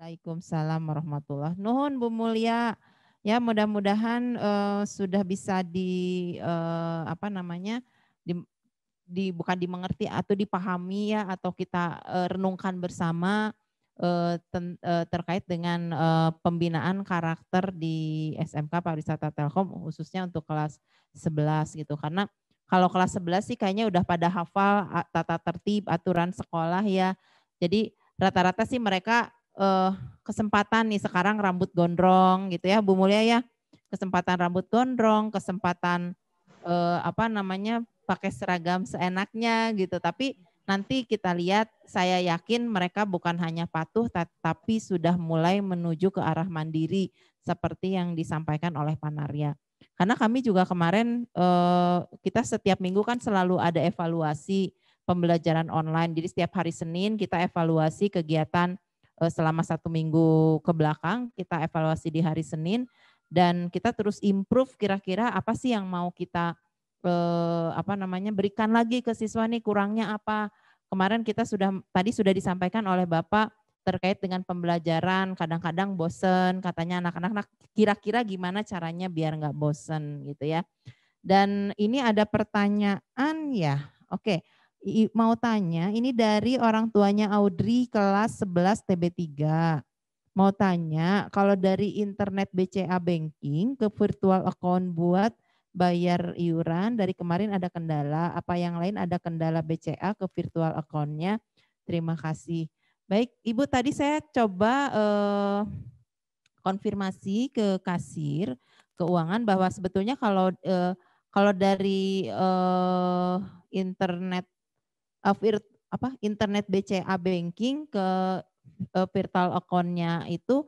Waalaikumsalam warahmatullahi. Nuhun Bu Mulia. Ya mudah-mudahan sudah bisa bukan dimengerti atau dipahami ya, atau kita renungkan bersama terkait dengan pembinaan karakter di SMK Pariwisata Telkom khususnya untuk kelas 11 gitu. Karena kalau kelas 11 sih kayaknya udah pada hafal tata tertib aturan sekolah ya. Jadi rata-rata sih mereka kesempatan nih sekarang rambut gondrong gitu ya Bu Mulia ya. Kesempatan rambut gondrong, kesempatan pakai seragam seenaknya gitu. Tapi nanti kita lihat, saya yakin mereka bukan hanya patuh tapi sudah mulai menuju ke arah mandiri seperti yang disampaikan oleh Panaria. Karena kami juga kemarin kita setiap minggu kan selalu ada evaluasi pembelajaran online. Jadi setiap hari Senin kita evaluasi kegiatan selama 1 minggu ke belakang, kita evaluasi di hari Senin dan kita terus improve kira-kira apa sih yang mau kita berikan lagi ke siswa nih, kurangnya apa. Kemarin kita tadi sudah disampaikan oleh Bapak terkait dengan pembelajaran, kadang-kadang bosen, katanya anak-anak kira-kira gimana caranya biar nggak bosen gitu ya. Dan ini ada pertanyaan ya, oke. Mau tanya, ini dari orang tuanya Audrey kelas 11 TB3. Mau tanya, kalau dari internet BCA Banking ke virtual account buat bayar iuran, dari kemarin ada kendala, apa yang lain ada kendala BCA ke virtual account-nya? Terima kasih. Baik, Ibu tadi saya coba konfirmasi ke kasir keuangan bahwa sebetulnya kalau dari internet BCA Banking ke virtual account-nya itu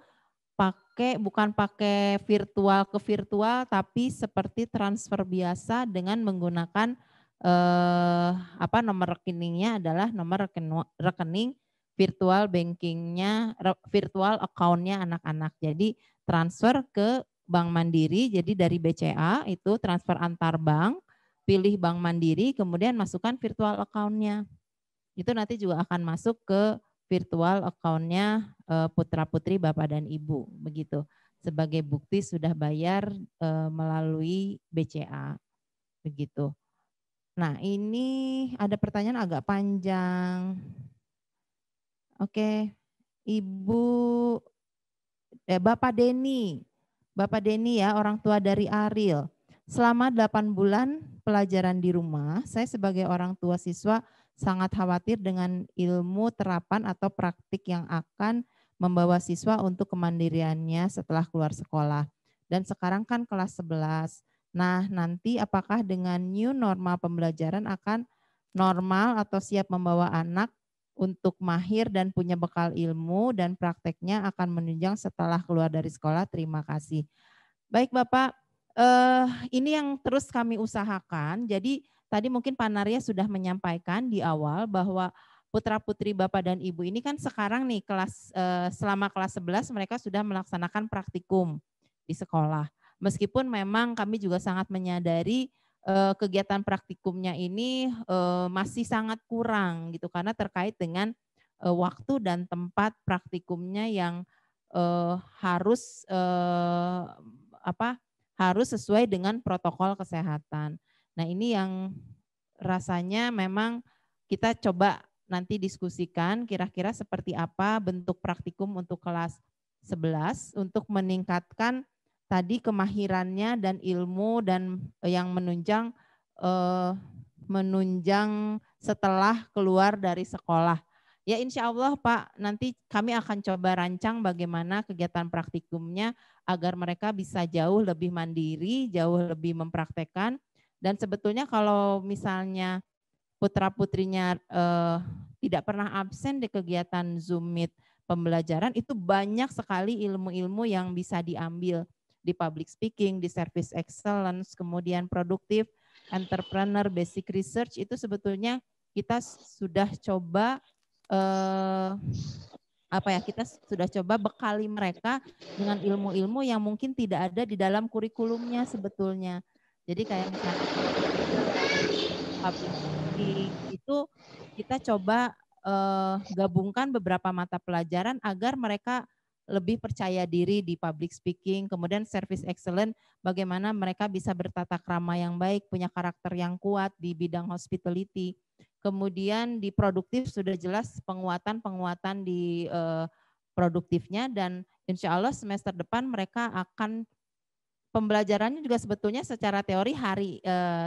bukan pakai virtual ke virtual, tapi seperti transfer biasa dengan menggunakan nomor rekeningnya adalah nomor rekening virtual bankingnya, virtual account-nya anak-anak. Jadi transfer ke Bank Mandiri, jadi dari BCA itu transfer antar bank, pilih Bank Mandiri, kemudian masukkan virtual account-nya. Itu nanti juga akan masuk ke virtual account-nya putra-putri Bapak dan Ibu. Begitu. Sebagai bukti sudah bayar melalui BCA. Begitu. Nah ini ada pertanyaan agak panjang. Oke. Ibu Bapak Denny. Bapak Denny ya, orang tua dari Ariel. Selama 8 bulan pelajaran di rumah, saya sebagai orang tua siswa sangat khawatir dengan ilmu terapan atau praktik yang akan membawa siswa untuk kemandiriannya setelah keluar sekolah. Dan sekarang kan kelas 11. Nah, nanti apakah dengan new normal pembelajaran akan normal atau siap membawa anak untuk mahir dan punya bekal ilmu dan prakteknya akan menunjang setelah keluar dari sekolah. Terima kasih. Baik Bapak, ini yang terus kami usahakan. Jadi tadi mungkin Pak Narya sudah menyampaikan di awal bahwa putra-putri Bapak dan Ibu ini kan sekarang nih selama kelas 11 mereka sudah melaksanakan praktikum di sekolah. Meskipun memang kami juga sangat menyadari kegiatan praktikumnya ini masih sangat kurang gitu karena terkait dengan waktu dan tempat praktikumnya yang harus sesuai dengan protokol kesehatan. Nah, ini yang rasanya memang kita coba nanti diskusikan kira-kira seperti apa bentuk praktikum untuk kelas 11 untuk meningkatkan tadi kemahirannya dan ilmu dan yang menunjang setelah keluar dari sekolah. Ya insya Allah Pak, nanti kami akan coba rancang bagaimana kegiatan praktikumnya agar mereka bisa jauh lebih mandiri, jauh lebih mempraktekkan. Dan sebetulnya kalau misalnya putra-putrinya tidak pernah absen di kegiatan Zoom Meet pembelajaran, itu banyak sekali ilmu-ilmu yang bisa diambil di public speaking, di service excellence, kemudian produktif, entrepreneur, basic research, itu sebetulnya kita sudah coba kita sudah coba bekali mereka dengan ilmu-ilmu yang mungkin tidak ada di dalam kurikulumnya sebetulnya. Jadi kayak misalnya public speaking itu kita coba gabungkan beberapa mata pelajaran agar mereka lebih percaya diri di public speaking, kemudian service excellent, bagaimana mereka bisa bertata krama yang baik, punya karakter yang kuat di bidang hospitality. Kemudian di produktif sudah jelas penguatan di produktifnya dan insya Allah semester depan mereka akan pembelajarannya juga sebetulnya secara teori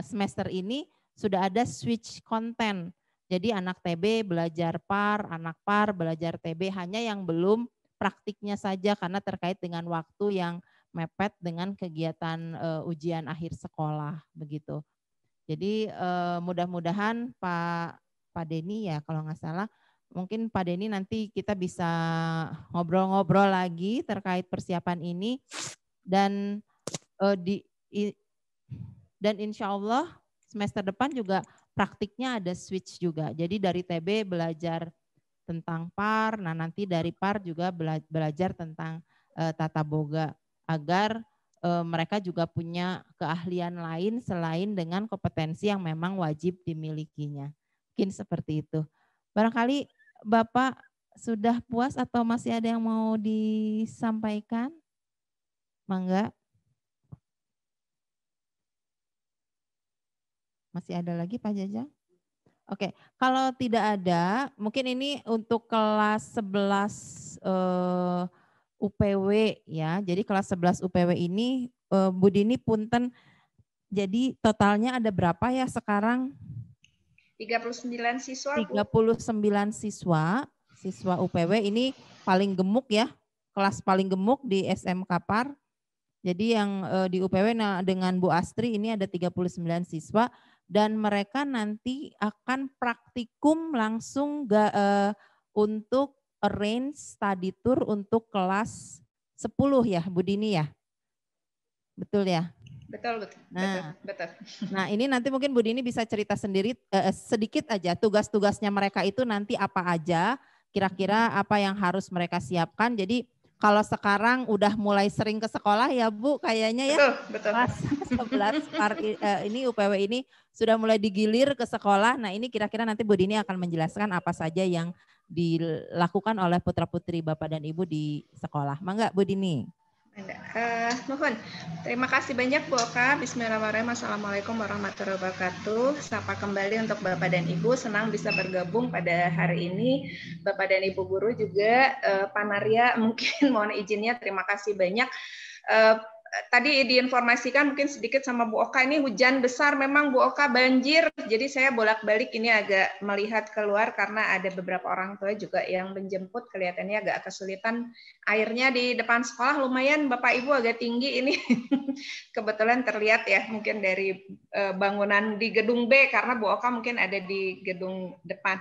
semester ini sudah ada switch content. Jadi anak TB belajar PAR, anak PAR belajar TB, hanya yang belum praktiknya saja karena terkait dengan waktu yang mepet dengan kegiatan ujian akhir sekolah begitu. Jadi mudah-mudahan Pak Denny ya kalau nggak salah, mungkin Pak Denny nanti kita bisa ngobrol-ngobrol lagi terkait persiapan ini dan insya Allah semester depan juga praktiknya ada switch juga. Jadi dari TB belajar tentang PAR, nah nanti dari PAR juga belajar tentang tata boga agar mereka juga punya keahlian lain selain dengan kompetensi yang memang wajib dimilikinya. Mungkin seperti itu. Barangkali Bapak sudah puas atau masih ada yang mau disampaikan? Mangga. Masih ada lagi Pak Jajang? Oke, kalau tidak ada, mungkin ini untuk kelas 11 UPW ya. Jadi kelas 11 UPW ini Bu Dini punten, jadi totalnya ada berapa ya sekarang? 39 siswa. 39 siswa UPW ini paling gemuk ya, kelas paling gemuk di SMK PAR. Jadi yang di UPW dengan Bu Astri ini ada 39 siswa. Dan mereka nanti akan praktikum langsung untuk arrange study tour untuk kelas 10 ya Bu Dini ya? Betul ya? Betul. Nah ini nanti mungkin Bu Dini bisa cerita sendiri sedikit aja tugas-tugasnya mereka itu nanti apa aja, kira-kira apa yang harus mereka siapkan. Jadi kalau sekarang udah mulai sering ke sekolah ya Bu kayaknya ya. Betul. Kelas 11 ini UPW ini sudah mulai digilir ke sekolah. Nah ini kira-kira nanti Bu Dini akan menjelaskan apa saja yang dilakukan oleh putra-putri Bapak dan Ibu di sekolah. Mangga Bu Dini. Nuhun. Terima kasih banyak Bu Oka. Bismillahirrahmanirrahim. Assalamualaikum warahmatullahi wabarakatuh. Sapa kembali untuk Bapak dan Ibu. Senang bisa bergabung pada hari ini. Bapak dan Ibu guru juga. Pak Narya mungkin mohon izinnya. Terima kasih banyak. Tadi diinformasikan mungkin sedikit sama Bu Oka, ini hujan besar memang Bu Oka, banjir. Jadi saya bolak-balik ini agak melihat keluar karena ada beberapa orang tua juga yang menjemput, kelihatannya agak kesulitan. Airnya di depan sekolah lumayan Bapak Ibu agak tinggi ini. Kebetulan terlihat ya mungkin dari bangunan di gedung B karena Bu Oka mungkin ada di gedung depan.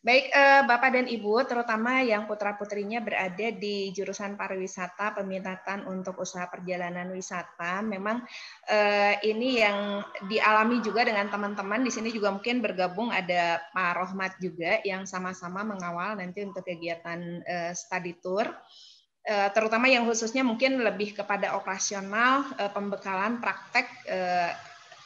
Baik, Bapak dan Ibu, terutama yang putra-putrinya berada di jurusan pariwisata, peminatan untuk usaha perjalanan wisata, memang ini yang dialami juga dengan teman-teman. Di sini juga mungkin bergabung ada Pak Rohmat juga yang sama-sama mengawal nanti untuk kegiatan study tour. Terutama yang khususnya mungkin lebih kepada operasional, pembekalan praktek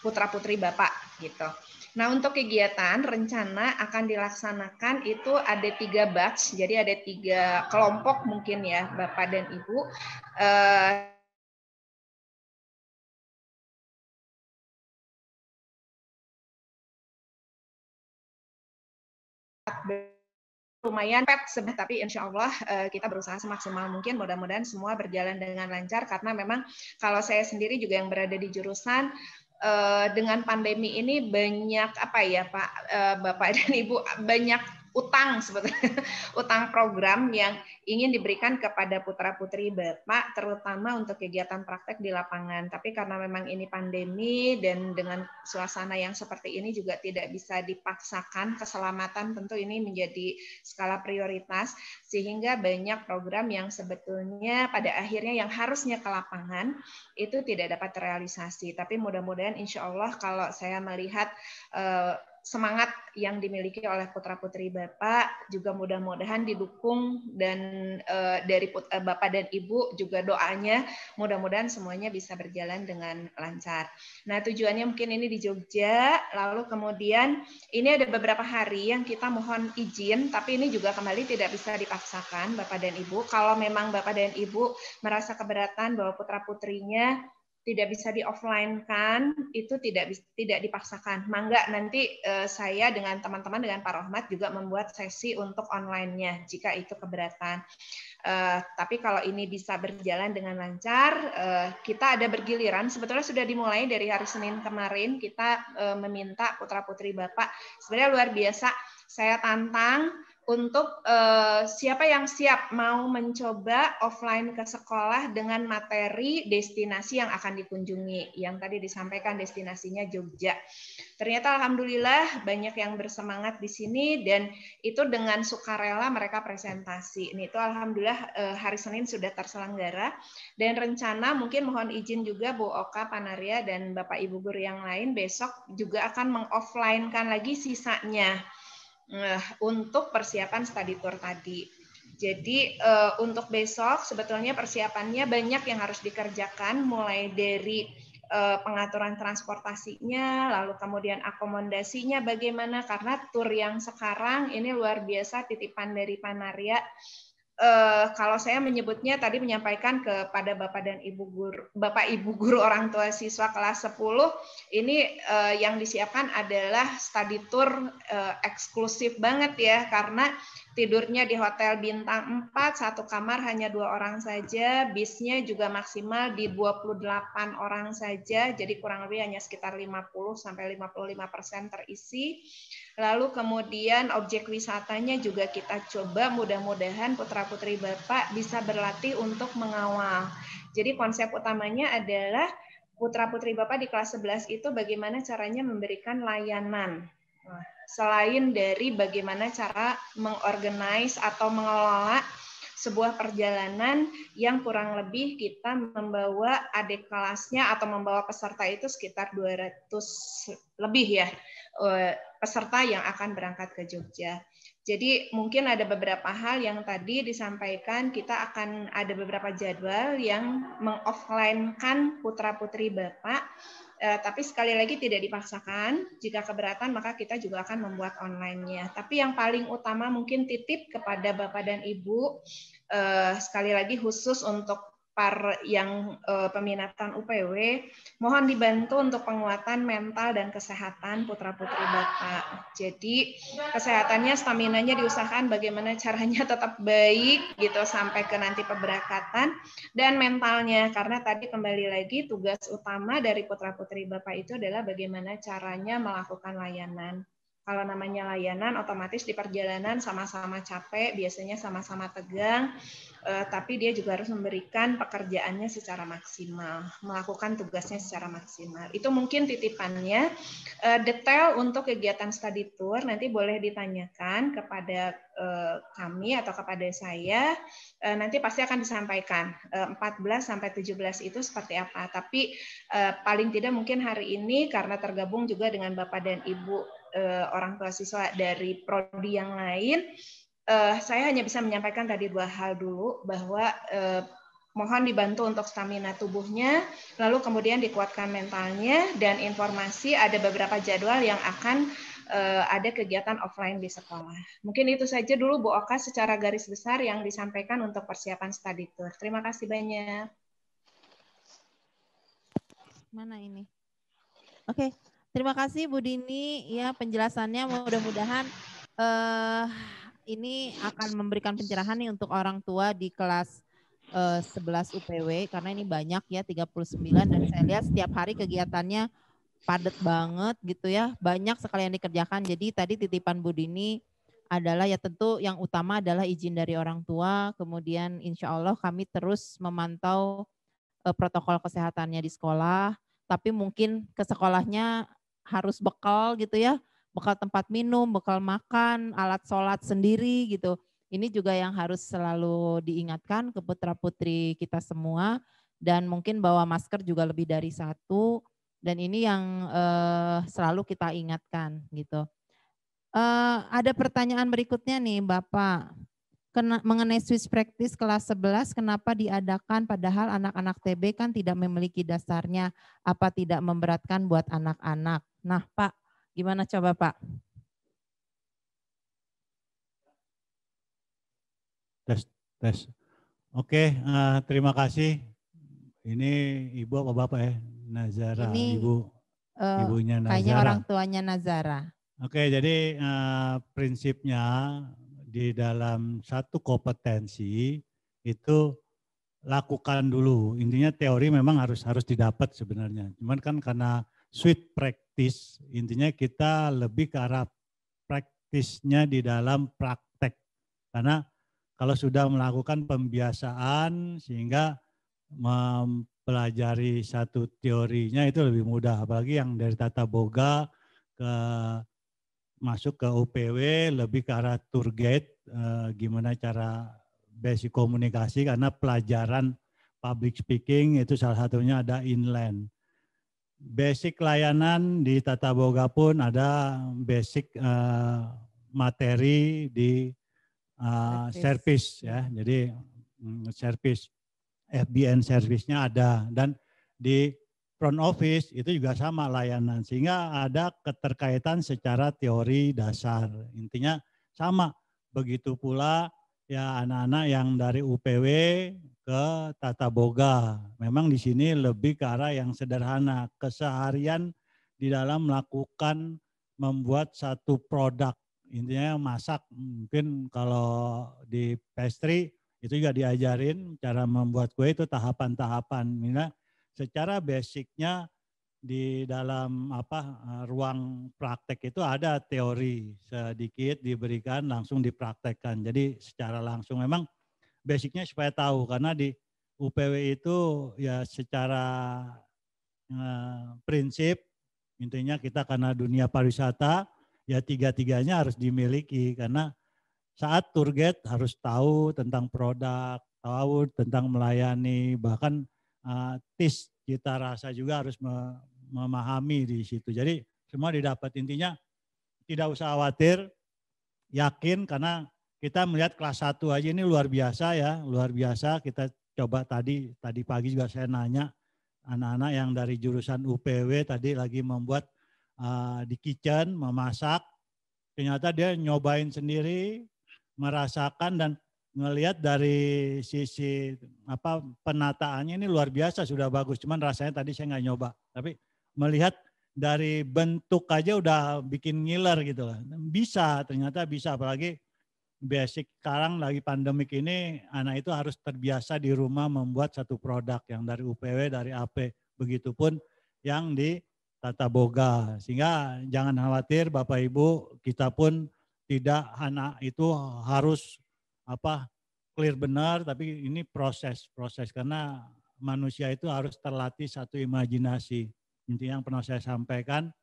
putra-putri Bapak gitu. Nah, untuk kegiatan rencana akan dilaksanakan itu ada 3 batch, jadi ada 3 kelompok mungkin ya Bapak dan Ibu. Lumayan tapi insya Allah kita berusaha semaksimal mungkin, mudah-mudahan semua berjalan dengan lancar karena memang kalau saya sendiri juga yang berada di jurusan dengan pandemi ini banyak apa ya Pak, Bapak dan Ibu, banyak utang sebetulnya, utang program yang ingin diberikan kepada putra-putri Bapak, terutama untuk kegiatan praktek di lapangan. Tapi karena memang ini pandemi dan dengan suasana yang seperti ini juga tidak bisa dipaksakan, keselamatan tentu ini menjadi skala prioritas, sehingga banyak program yang sebetulnya pada akhirnya yang harusnya ke lapangan itu tidak dapat terrealisasi. Tapi mudah-mudahan insya Allah kalau saya melihat semangat yang dimiliki oleh putra-putri Bapak juga mudah-mudahan didukung dan dari Bapak dan Ibu juga doanya mudah-mudahan semuanya bisa berjalan dengan lancar. Nah, tujuannya mungkin ini di Jogja, lalu kemudian ini ada beberapa hari yang kita mohon izin, tapi ini juga kembali tidak bisa dipaksakan Bapak dan Ibu. Kalau memang Bapak dan Ibu merasa keberatan bahwa putra-putrinya tidak bisa di-offline-kan, itu tidak dipaksakan. Mangga nanti saya dengan teman-teman, dengan Pak Rohmat juga membuat sesi untuk online-nya, jika itu keberatan. Tapi kalau ini bisa berjalan dengan lancar, kita ada bergiliran, sebetulnya sudah dimulai dari hari Senin kemarin, kita meminta putra-putri Bapak, sebenarnya luar biasa, saya tantang, untuk siapa yang siap mau mencoba offline ke sekolah dengan materi destinasi yang akan dikunjungi. Yang tadi disampaikan destinasinya Jogja. Ternyata alhamdulillah banyak yang bersemangat di sini dan itu dengan sukarela mereka presentasi. Ini itu alhamdulillah hari Senin sudah terselenggara dan rencana mungkin mohon izin juga Bu Oka, Pak Narya dan Bapak Ibu guru yang lain besok juga akan meng-offline-kan lagi sisanya. Untuk persiapan study tour tadi. Jadi untuk besok sebetulnya persiapannya banyak yang harus dikerjakan, mulai dari pengaturan transportasinya, lalu kemudian akomodasinya bagaimana, karena tour yang sekarang ini luar biasa, titipan dari Pak Narya. Kalau saya menyebutnya tadi menyampaikan kepada Bapak dan Ibu guru, Bapak Ibu guru orang tua siswa kelas 10, ini yang disiapkan adalah study tour eksklusif banget ya, karena tidurnya di hotel bintang 4, satu kamar hanya 2 orang saja, bisnya juga maksimal di 28 orang saja, jadi kurang lebih hanya sekitar 50-55% terisi. Lalu kemudian objek wisatanya juga kita coba mudah-mudahan putra-putri Bapak bisa berlatih untuk mengawal. Jadi konsep utamanya adalah putra-putri Bapak di kelas 11 itu bagaimana caranya memberikan layanan. Selain dari bagaimana cara mengorganize atau mengelola sebuah perjalanan yang kurang lebih kita membawa adik kelasnya atau membawa peserta itu sekitar 200 lebih ya peserta yang akan berangkat ke Jogja. Jadi mungkin ada beberapa hal yang tadi disampaikan, kita akan ada beberapa jadwal yang meng-offline-kan putra-putri Bapak, tapi sekali lagi tidak dipaksakan, jika keberatan maka kita juga akan membuat online-nya. Tapi yang paling utama mungkin titip kepada Bapak dan Ibu, sekali lagi khusus untuk par yang peminatan UPW, mohon dibantu untuk penguatan mental dan kesehatan putra-putri Bapak. Jadi kesehatannya, staminanya diusahakan bagaimana caranya tetap baik gitu sampai ke nanti pemberangkatan, dan mentalnya, karena tadi kembali lagi tugas utama dari putra-putri Bapak itu adalah bagaimana caranya melakukan layanan. Kalau namanya layanan, otomatis di perjalanan sama-sama capek, biasanya sama-sama tegang, tapi dia juga harus memberikan pekerjaannya secara maksimal, melakukan tugasnya secara maksimal. Itu mungkin titipannya. Detail untuk kegiatan study tour nanti boleh ditanyakan kepada kami atau kepada saya, nanti pasti akan disampaikan 14 sampai 17 itu seperti apa. Tapi paling tidak mungkin hari ini karena tergabung juga dengan Bapak dan Ibu orang tua siswa dari prodi yang lain, saya hanya bisa menyampaikan tadi 2 hal dulu, bahwa mohon dibantu untuk stamina tubuhnya, lalu kemudian dikuatkan mentalnya, dan informasi ada beberapa jadwal yang akan ada kegiatan offline di sekolah. Mungkin itu saja dulu Bu Oka secara garis besar yang disampaikan untuk persiapan study tour. Terima kasih banyak. Mana ini? Oke. Terima kasih Bu Dini ya penjelasannya, mudah-mudahan ini akan memberikan pencerahan nih untuk orang tua di kelas 11 UPW, karena ini banyak ya 39, dan saya lihat setiap hari kegiatannya padat banget gitu ya, banyak sekali yang dikerjakan. Jadi tadi titipan Bu Dini adalah ya tentu yang utama adalah izin dari orang tua, kemudian insya Allah kami terus memantau protokol kesehatannya di sekolah, tapi mungkin ke sekolahnya harus bekal gitu ya, bekal tempat minum, bekal makan, alat sholat sendiri gitu. Ini juga yang harus selalu diingatkan ke putra-putri kita semua, dan mungkin bawa masker juga lebih dari 1, dan ini yang selalu kita ingatkan gitu. Ada pertanyaan berikutnya nih Bapak, mengenai Swiss Practice kelas 11, kenapa diadakan padahal anak-anak TB kan tidak memiliki dasarnya, apa tidak memberatkan buat anak-anak? Nah Pak, gimana coba Pak? Tes. Oke, terima kasih. Ini Ibu apa Bapak ya? Nazara, ini, Ibunya Nazara. Kayaknya orang tuanya Nazara. Oke, jadi prinsipnya di dalam satu kompetensi itu lakukan dulu. Intinya teori memang harus didapat sebenarnya. Cuman kan karena sweet practice, intinya kita lebih ke arah praktisnya di dalam praktek. Karena kalau sudah melakukan pembiasaan sehingga mempelajari satu teorinya itu lebih mudah. Apalagi yang dari tata boga ke masuk ke UPW lebih ke arah tour guide, gimana cara basic komunikasi, karena pelajaran public speaking itu salah satunya ada inland. Basic layanan di Tata Boga pun ada basic materi di service ya. Jadi service FBN service-nya ada, dan di front office itu juga sama layanan, sehingga ada keterkaitan secara teori dasar. Intinya sama. Begitu pula ya anak-anak yang dari UPW ke Tata Boga. Memang di sini lebih ke arah yang sederhana, keseharian di dalam melakukan membuat satu produk. Intinya masak, mungkin kalau di pastry itu juga diajarin cara membuat kue itu tahapan-tahapan. Secara basicnya di dalam ruang praktek itu ada teori sedikit diberikan, langsung dipraktekkan. Jadi secara langsung memang basicnya supaya tahu, karena di UPW itu ya secara prinsip intinya kita karena dunia pariwisata ya tiga-tiganya harus dimiliki, karena saat tour guide harus tahu tentang produk, tahu tentang melayani, bahkan taste cita rasa juga harus memahami di situ. Jadi semua didapat, intinya tidak usah khawatir, yakin, karena kita melihat kelas 1 aja ini luar biasa ya, luar biasa. Kita coba tadi pagi juga saya nanya anak-anak yang dari jurusan UPW tadi lagi membuat di kitchen, memasak. Ternyata dia nyobain sendiri, merasakan, dan ngelihat dari sisi apa penataannya ini luar biasa, sudah bagus. Cuman rasanya tadi saya nggak nyoba. Tapi melihat dari bentuk aja udah bikin ngiler gitu lah. Bisa, ternyata bisa. Apalagi basic sekarang lagi pandemik ini, anak itu harus terbiasa di rumah membuat satu produk yang dari UPW, dari AP. Begitupun yang di Tata Boga. Sehingga jangan khawatir Bapak Ibu, kita pun tidak anak itu harus apa clear benar, tapi ini proses karena manusia itu harus terlatih satu imajinasi. Intinya yang pernah saya sampaikan,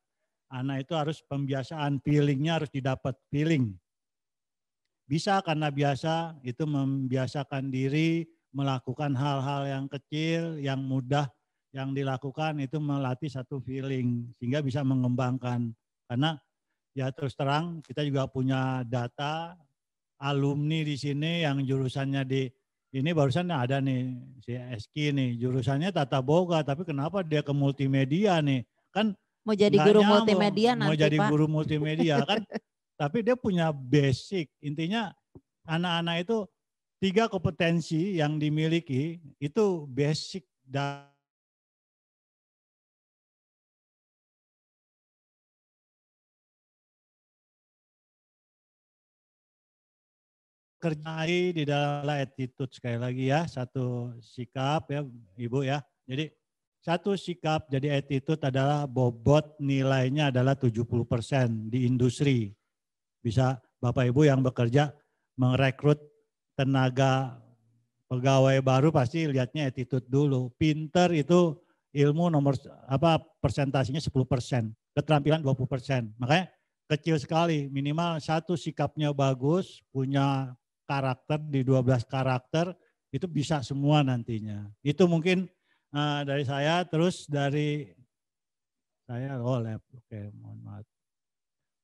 anak itu harus pembiasaan, feelingnya harus didapat, feeling. Bisa karena biasa itu membiasakan diri melakukan hal-hal yang kecil, yang mudah, yang dilakukan itu melatih satu feeling sehingga bisa mengembangkan. Karena ya terus terang kita juga punya data alumni di sini yang jurusannya di ini barusan ada nih si Eski nih jurusannya Tata Boga, tapi kenapa dia ke multimedia nih? Kan mau jadi guru nyambung. multimedia nanti, mau jadi Pak. guru multimedia kan, tapi dia punya basic. Intinya anak-anak itu 3 kompetensi yang dimiliki itu basic dan kerjai di dalam attitude sekali lagi ya, satu sikap ya Ibu ya. Jadi satu sikap jadi attitude adalah bobot nilainya adalah 70% di industri. Bisa Bapak Ibu yang bekerja merekrut tenaga pegawai baru pasti lihatnya attitude dulu. Pinter itu ilmu nomor apa persentasenya 10%, keterampilan 20%. Makanya kecil sekali, minimal satu sikapnya bagus, punya karakter di 12 karakter itu bisa semua nantinya. Itu mungkin dari saya, terus dari saya oke, mohon maaf.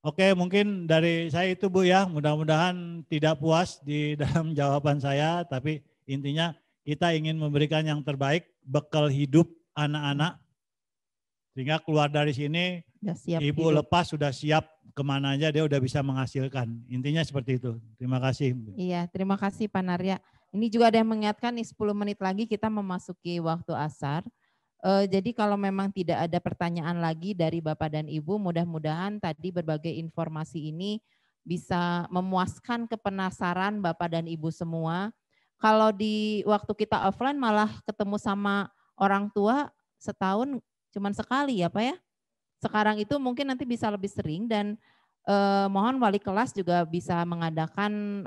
Oke, mungkin dari saya itu Bu ya, mudah-mudahan tidak puas di dalam jawaban saya, tapi intinya kita ingin memberikan yang terbaik, bekal hidup anak-anak, sehingga keluar dari sini Ibu hidup. Lepas sudah siap kemana aja dia udah bisa menghasilkan. Intinya seperti itu. Terima kasih. Iya, terima kasih Pak Narya. Ini juga ada yang mengingatkan nih 10 menit lagi kita memasuki waktu asar. Jadi kalau memang tidak ada pertanyaan lagi dari Bapak dan Ibu, mudah-mudahan tadi berbagai informasi ini bisa memuaskan kepenasaran Bapak dan Ibu semua. Kalau di waktu kita offline malah ketemu sama orang tua setahun cuman sekali ya Pak ya. Sekarang itu mungkin nanti bisa lebih sering dan mohon wali kelas juga bisa mengadakan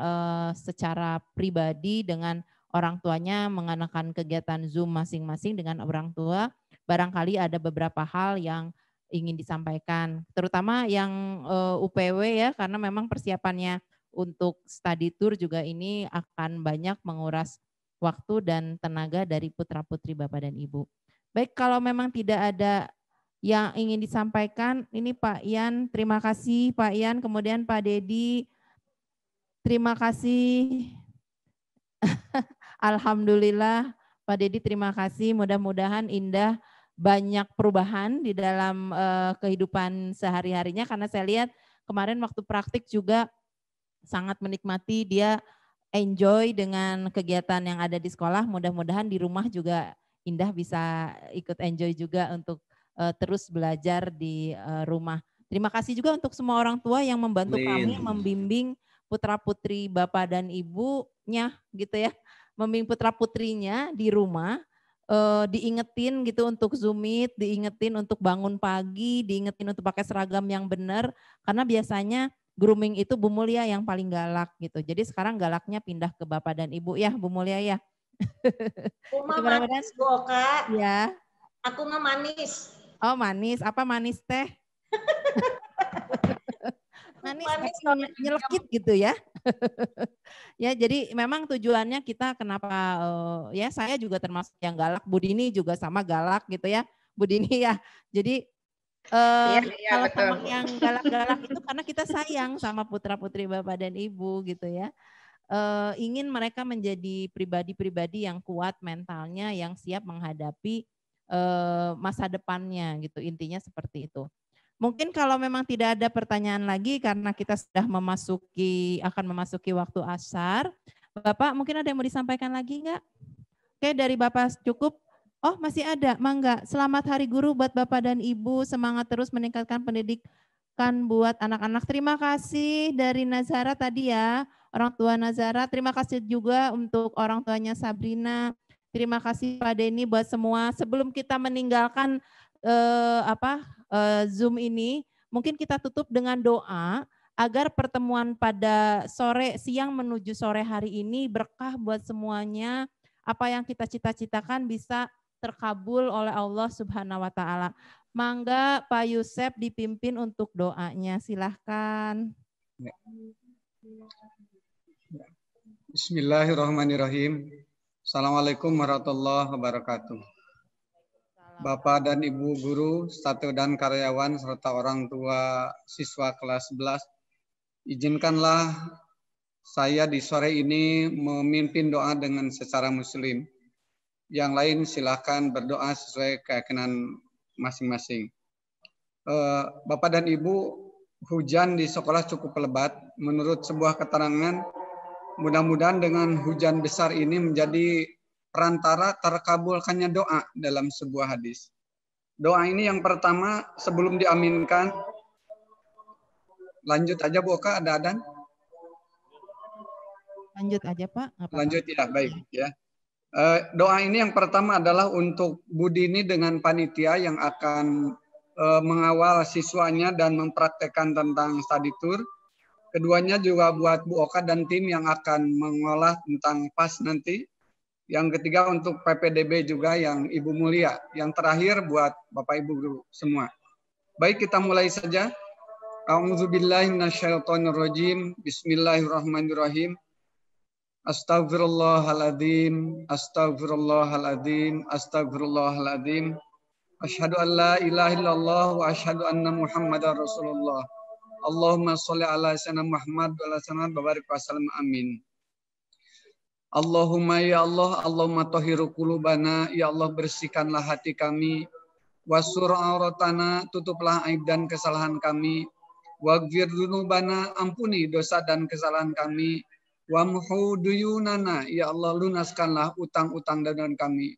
secara pribadi dengan orang tuanya, mengadakan kegiatan Zoom masing-masing dengan orang tua. Barangkali ada beberapa hal yang ingin disampaikan, terutama yang UPW ya, karena memang persiapannya untuk study tour juga ini akan banyak menguras waktu dan tenaga dari putra-putri Bapak dan Ibu. Baik, kalau memang tidak ada yang ingin disampaikan, ini Pak Ian, terima kasih Pak Ian, kemudian Pak Dedi, terima kasih. Alhamdulillah Pak Dedi terima kasih, mudah-mudahan Indah banyak perubahan di dalam kehidupan sehari-harinya, karena saya lihat kemarin waktu praktik juga sangat menikmati, dia enjoy dengan kegiatan yang ada di sekolah, mudah-mudahan di rumah juga Indah bisa ikut enjoy juga untuk terus belajar di rumah. Terima kasih juga untuk semua orang tua yang membantu kami membimbing putra-putri Bapak dan Ibunya gitu ya. Membimbing putra-putrinya di rumah, diingetin gitu untuk Zoom Meet, diingetin untuk bangun pagi, diingetin untuk pakai seragam yang benar. Karena biasanya grooming itu Bu Mulia yang paling galak gitu. Jadi sekarang galaknya pindah ke Bapak dan Ibu ya Bu Mulia ya. Uma manis Bu Oka. Ya. Aku mah manis. Oh manis, apa manis teh? Manis nyelekit gitu ya. Ya jadi memang tujuannya kita kenapa ya saya juga termasuk yang galak, Bu Dini juga sama galak gitu ya. Bu Dini ya. Jadi kalau sama yang galak-galak itu karena kita sayang sama putra-putri Bapak dan Ibu gitu ya. Ingin mereka menjadi pribadi-pribadi yang kuat mentalnya, yang siap menghadapi masa depannya gitu, intinya seperti itu. Mungkin kalau memang tidak ada pertanyaan lagi karena kita sudah akan memasuki waktu asar, Bapak mungkin ada yang mau disampaikan lagi enggak? Oke, dari Bapak cukup. Oh, masih ada. Mangga. Selamat Hari Guru buat Bapak dan Ibu. Semangat terus meningkatkan pendidikan buat anak-anak. Terima kasih dari Nazara tadi ya, orang tua Nazara. Terima kasih juga untuk orang tuanya Sabrina. Terima kasih Pak Denny buat semua. Sebelum kita meninggalkan Zoom ini, mungkin kita tutup dengan doa agar pertemuan pada siang menuju sore hari ini berkah buat semuanya. Apa yang kita cita-citakan bisa terkabul oleh Allah Subhanahu wa taala. Mangga Pak Yusef dipimpin untuk doanya. Silahkan. Bismillahirrahmanirrahim. Assalamualaikum warahmatullahi wabarakatuh. Bapak dan Ibu guru, staf dan karyawan, serta orang tua siswa kelas 11, izinkanlah saya di sore ini memimpin doa dengan secara muslim. Yang lain silakan berdoa sesuai keyakinan masing-masing. Bapak dan Ibu, hujan di sekolah cukup lebat. Menurut sebuah keterangan, mudah-mudahan dengan hujan besar ini menjadi perantara terkabulkannya doa dalam sebuah hadis. Doa ini yang pertama sebelum diaminkan, lanjut aja Bu Oka, ada adan? Lanjut aja Pak. Lanjut ya, baik ya. Doa ini yang pertama adalah untuk Bu Dini dengan panitia yang akan mengawal siswanya dan mempraktekkan tentang study tour. Keduanya juga buat Bu Oka dan tim yang akan mengolah tentang PAS nanti. Yang ketiga untuk PPDB juga yang Ibu Mulia. Yang terakhir buat Bapak Ibu guru semua. Baik, kita mulai saja. A'udzubillahi minasyaitonirrajim. Bismillahirrahmanirrahim. Astaghfirullahaladzim. Astagfirullahaladzim. Astagfirullahaladzim. Asyhadu an la ilaha illallah wa asyhadu anna Muhammadar Rasulullah. Allahumma sholli ala sayyidina Muhammad wa ala sayyidina barik wa sallam, amin. Allahumma ya Allah, Allahumma tahiru qulubana, ya Allah bersihkanlah hati kami. Wasur auratana, tutuplah aib dan kesalahan kami. Waghfir dzunubana, ampuni dosa dan kesalahan kami. Wamhu duyunana, ya Allah lunaskanlah utang-utang dan kami.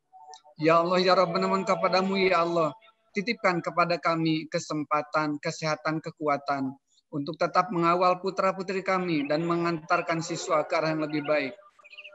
Ya Allah ya Rabbana, mohon kepadamu ya Allah, titipkan kepada kami kesempatan, kesehatan, kekuatan untuk tetap mengawal putra-putri kami dan mengantarkan siswa ke arah yang lebih baik.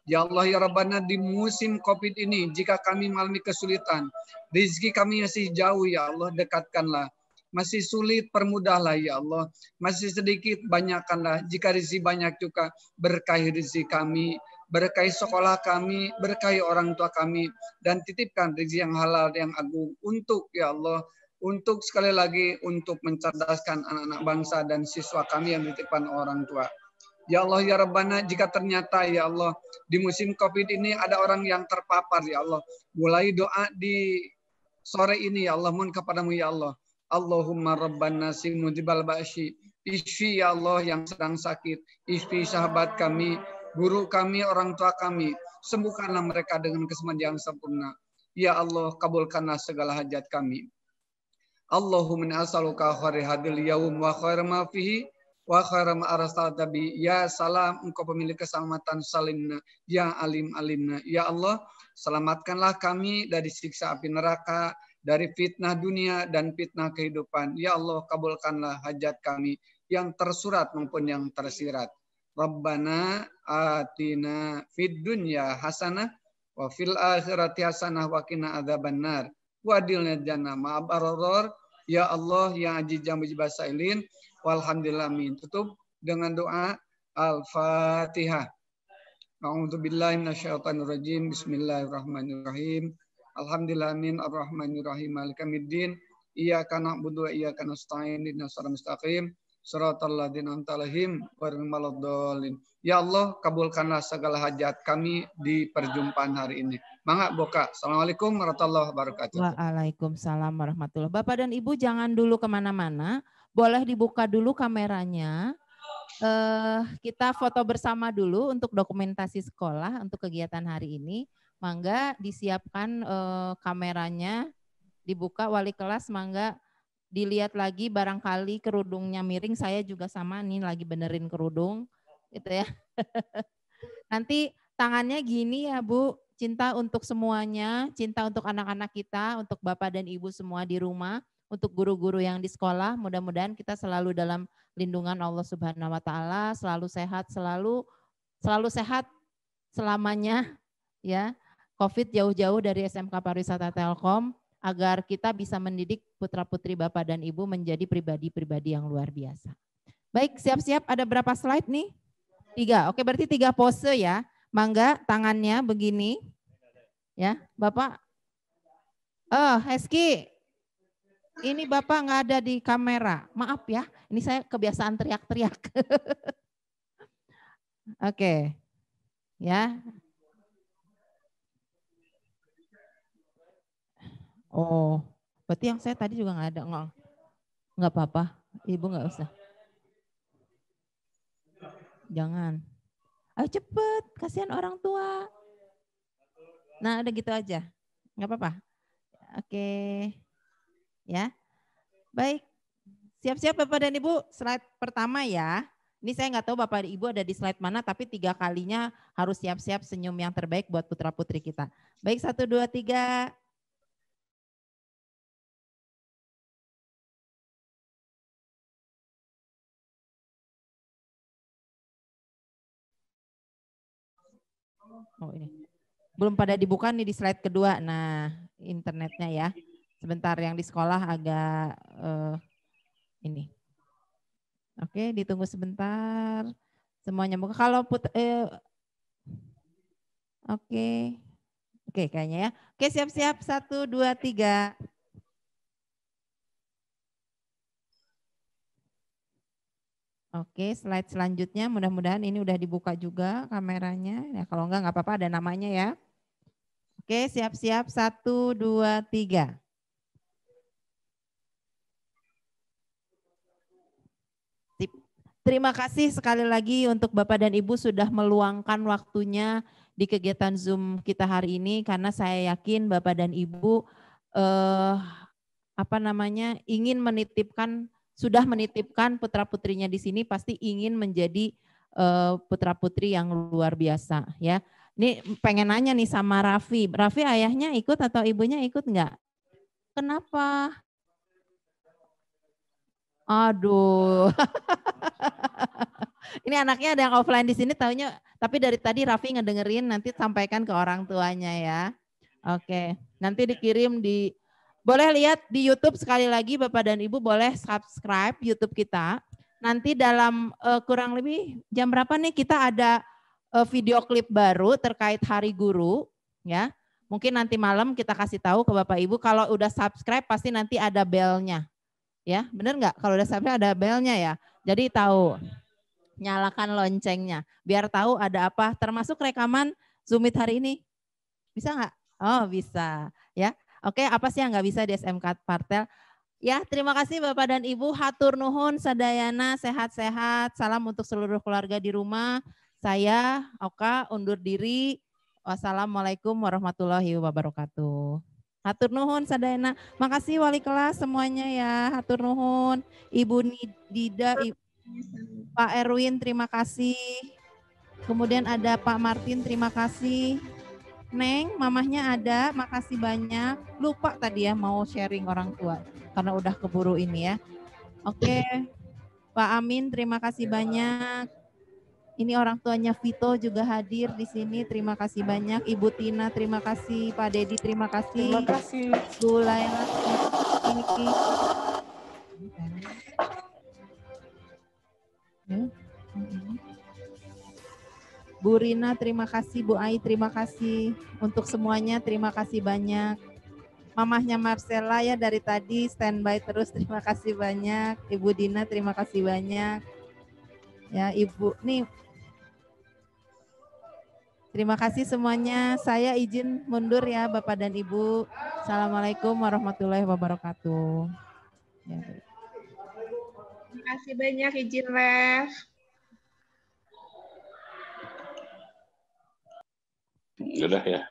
Ya Allah ya Rabbana, di musim COVID ini jika kami mengalami kesulitan, rezeki kami masih jauh ya Allah, dekatkanlah. Masih sulit, permudahlah ya Allah. Masih sedikit, banyakkanlah. Jika rezeki banyak juga, berkahi rezeki kami, berkahi sekolah kami, berkahi orang tua kami, dan titipkan rezeki yang halal, yang agung untuk ya Allah, untuk sekali lagi untuk mencerdaskan anak-anak bangsa dan siswa kami yang dititipkan orang tua. Ya Allah ya Rabbana, jika ternyata ya Allah di musim COVID ini ada orang yang terpapar ya Allah, mulai doa di sore ini ya Allah, mohon kepadamu ya Allah. Allahumma Rabbana si mujibal ba'syi, isfi ya Allah yang sedang sakit, isfi sahabat kami, guru kami, orang tua kami, sembuhkanlah mereka dengan kesembuhan yang sempurna. Ya Allah, kabulkanlah segala hajat kami. Allahumma as'aluka khairi hadil yaum wa khaira ma fihi wa khaira ma arsalta bi. Ya salam, engkau pemilik keselamatan, salimna, ya alim alimna. Ya Allah, selamatkanlah kami dari siksa api neraka, dari fitnah dunia dan fitnah kehidupan. Ya Allah, kabulkanlah hajat kami yang tersurat maupun yang tersirat. Rabbana atina fid dunya hasanah wa fil akhirati hasanah wa qina adzabannar. Wadilna jannah ma'abaror. Ya Allah yang aziz yang mujib sailin. Walhamdulillah, amin. Tutup dengan doa Al-Fatihah. A'udzubillahi minasyaitonirrajim. Bismillahirrahmanirrahim. Alhamdulillah min ar-rahmanirrahim. Maliki yaumiddin. Iyyaka na'budu wa iyyaka nasta'in. Ihdinas siratal mustaqim. Shiratal ladzina an'amta 'alaihim ghairil maghdubi 'alaihim. Ya Allah, kabulkanlah segala hajat kami di perjumpaan hari ini. Mangga Boka. Assalamualaikum warahmatullahi wabarakatuh. Waalaikumsalam warahmatullahi wabarakatuh. Bapak dan Ibu jangan dulu kemana-mana. Boleh dibuka dulu kameranya. Kita foto bersama dulu untuk dokumentasi sekolah untuk kegiatan hari ini. Mangga disiapkan kameranya, dibuka wali kelas, mangga dilihat lagi barangkali kerudungnya miring. Saya juga sama nih lagi benerin kerudung gitu ya. Nanti tangannya gini ya Bu, cinta untuk semuanya, cinta untuk anak-anak kita, untuk Bapak dan Ibu semua di rumah, untuk guru-guru yang di sekolah, mudah-mudahan kita selalu dalam lindungan Allah Subhanahu wa taala, selalu sehat, selalu sehat selamanya ya. Covid jauh-jauh dari SMK Pariwisata Telkom agar kita bisa mendidik putra-putri Bapak dan Ibu menjadi pribadi-pribadi yang luar biasa. Baik, siap-siap, ada berapa slide nih? 3. Oke, berarti 3 pose ya. Mangga tangannya begini. Ya, Bapak. Heski. Ini Bapak nggak ada di kamera. Maaf ya, ini saya kebiasaan teriak-teriak. Oke. Ya. Oh, berarti yang saya tadi juga nggak ada. Nggak apa-apa, Ibu nggak usah. Jangan. Ayo cepet, kasihan orang tua. Nah, udah gitu aja. Nggak apa-apa. Oke. Ya. Baik. Siap-siap Bapak dan Ibu, slide pertama ya. Ini saya nggak tahu Bapak dan Ibu ada di slide mana, tapi 3 kalinya harus siap-siap senyum yang terbaik buat putra-putri kita. Baik, 1, 2, 3. Oh ini. Belum pada dibuka nih di slide kedua. Nah, internetnya ya. Sebentar, yang di sekolah agak ini. Oke, ditunggu sebentar. Semuanya buka. Kalau oke. Oke, kayaknya ya. Oke, siap-siap. 1, 2, 3. Oke, slide selanjutnya mudah-mudahan ini udah dibuka juga kameranya. Ya, kalau enggak apa-apa, ada namanya ya. Oke, siap-siap. 1, 2, 3. Terima kasih sekali lagi untuk Bapak dan Ibu sudah meluangkan waktunya di kegiatan Zoom kita hari ini, karena saya yakin Bapak dan Ibu ingin sudah menitipkan putra-putrinya di sini, pasti ingin menjadi putra-putri yang luar biasa ya. Ini pengen nanya nih sama Raffi. Raffi ayahnya ikut atau ibunya ikut enggak? Kenapa? Aduh. Ini anaknya ada yang offline di sini taunya, tapi dari tadi Raffi ngedengerin, nanti sampaikan ke orang tuanya ya. Oke, nanti dikirim boleh lihat di YouTube sekali lagi Bapak dan Ibu, boleh subscribe YouTube kita. Nanti dalam kurang lebih jam berapa nih kita ada video klip baru terkait Hari Guru ya. Mungkin nanti malam kita kasih tahu ke Bapak Ibu, kalau udah subscribe pasti nanti ada belnya. Ya, benar nggak? Kalau udah subscribe ada belnya ya. Jadi tahu. Nyalakan loncengnya biar tahu ada apa, termasuk rekaman Zoom Meet hari ini. Bisa nggak? Oh, bisa ya. Oke, apa sih yang nggak bisa di SMK Partel? Ya, terima kasih Bapak dan Ibu. Hatur nuhun sadayana, sehat-sehat. Salam untuk seluruh keluarga di rumah. Saya Oka undur diri. Wassalamualaikum warahmatullahi wabarakatuh. Hatur nuhun sadayana. Makasih wali kelas semuanya ya. Hatur nuhun. Ibu Dida, Pak Erwin, terima kasih. Kemudian ada Pak Martin, terima kasih. Neng, mamahnya ada, makasih banyak. Lupa tadi ya mau sharing orang tua, karena udah keburu ini ya. Oke, Pak Amin, terima kasih banyak. Ini orang tuanya Vito juga hadir di sini, terima kasih banyak. Ibu Tina, terima kasih. Pak Dedi, terima kasih. Terima kasih. Bu Laila, terima kasih. Bu Rina, terima kasih. Bu Ai, terima kasih. Untuk semuanya, terima kasih banyak. Mamahnya Marcella ya dari tadi standby terus, terima kasih banyak. Ibu Dina, terima kasih banyak. Ya Ibu, nih. Terima kasih semuanya. Saya izin mundur ya Bapak dan Ibu. Assalamualaikum warahmatullahi wabarakatuh. Ya, terima kasih banyak, izin Ref. Udah ya.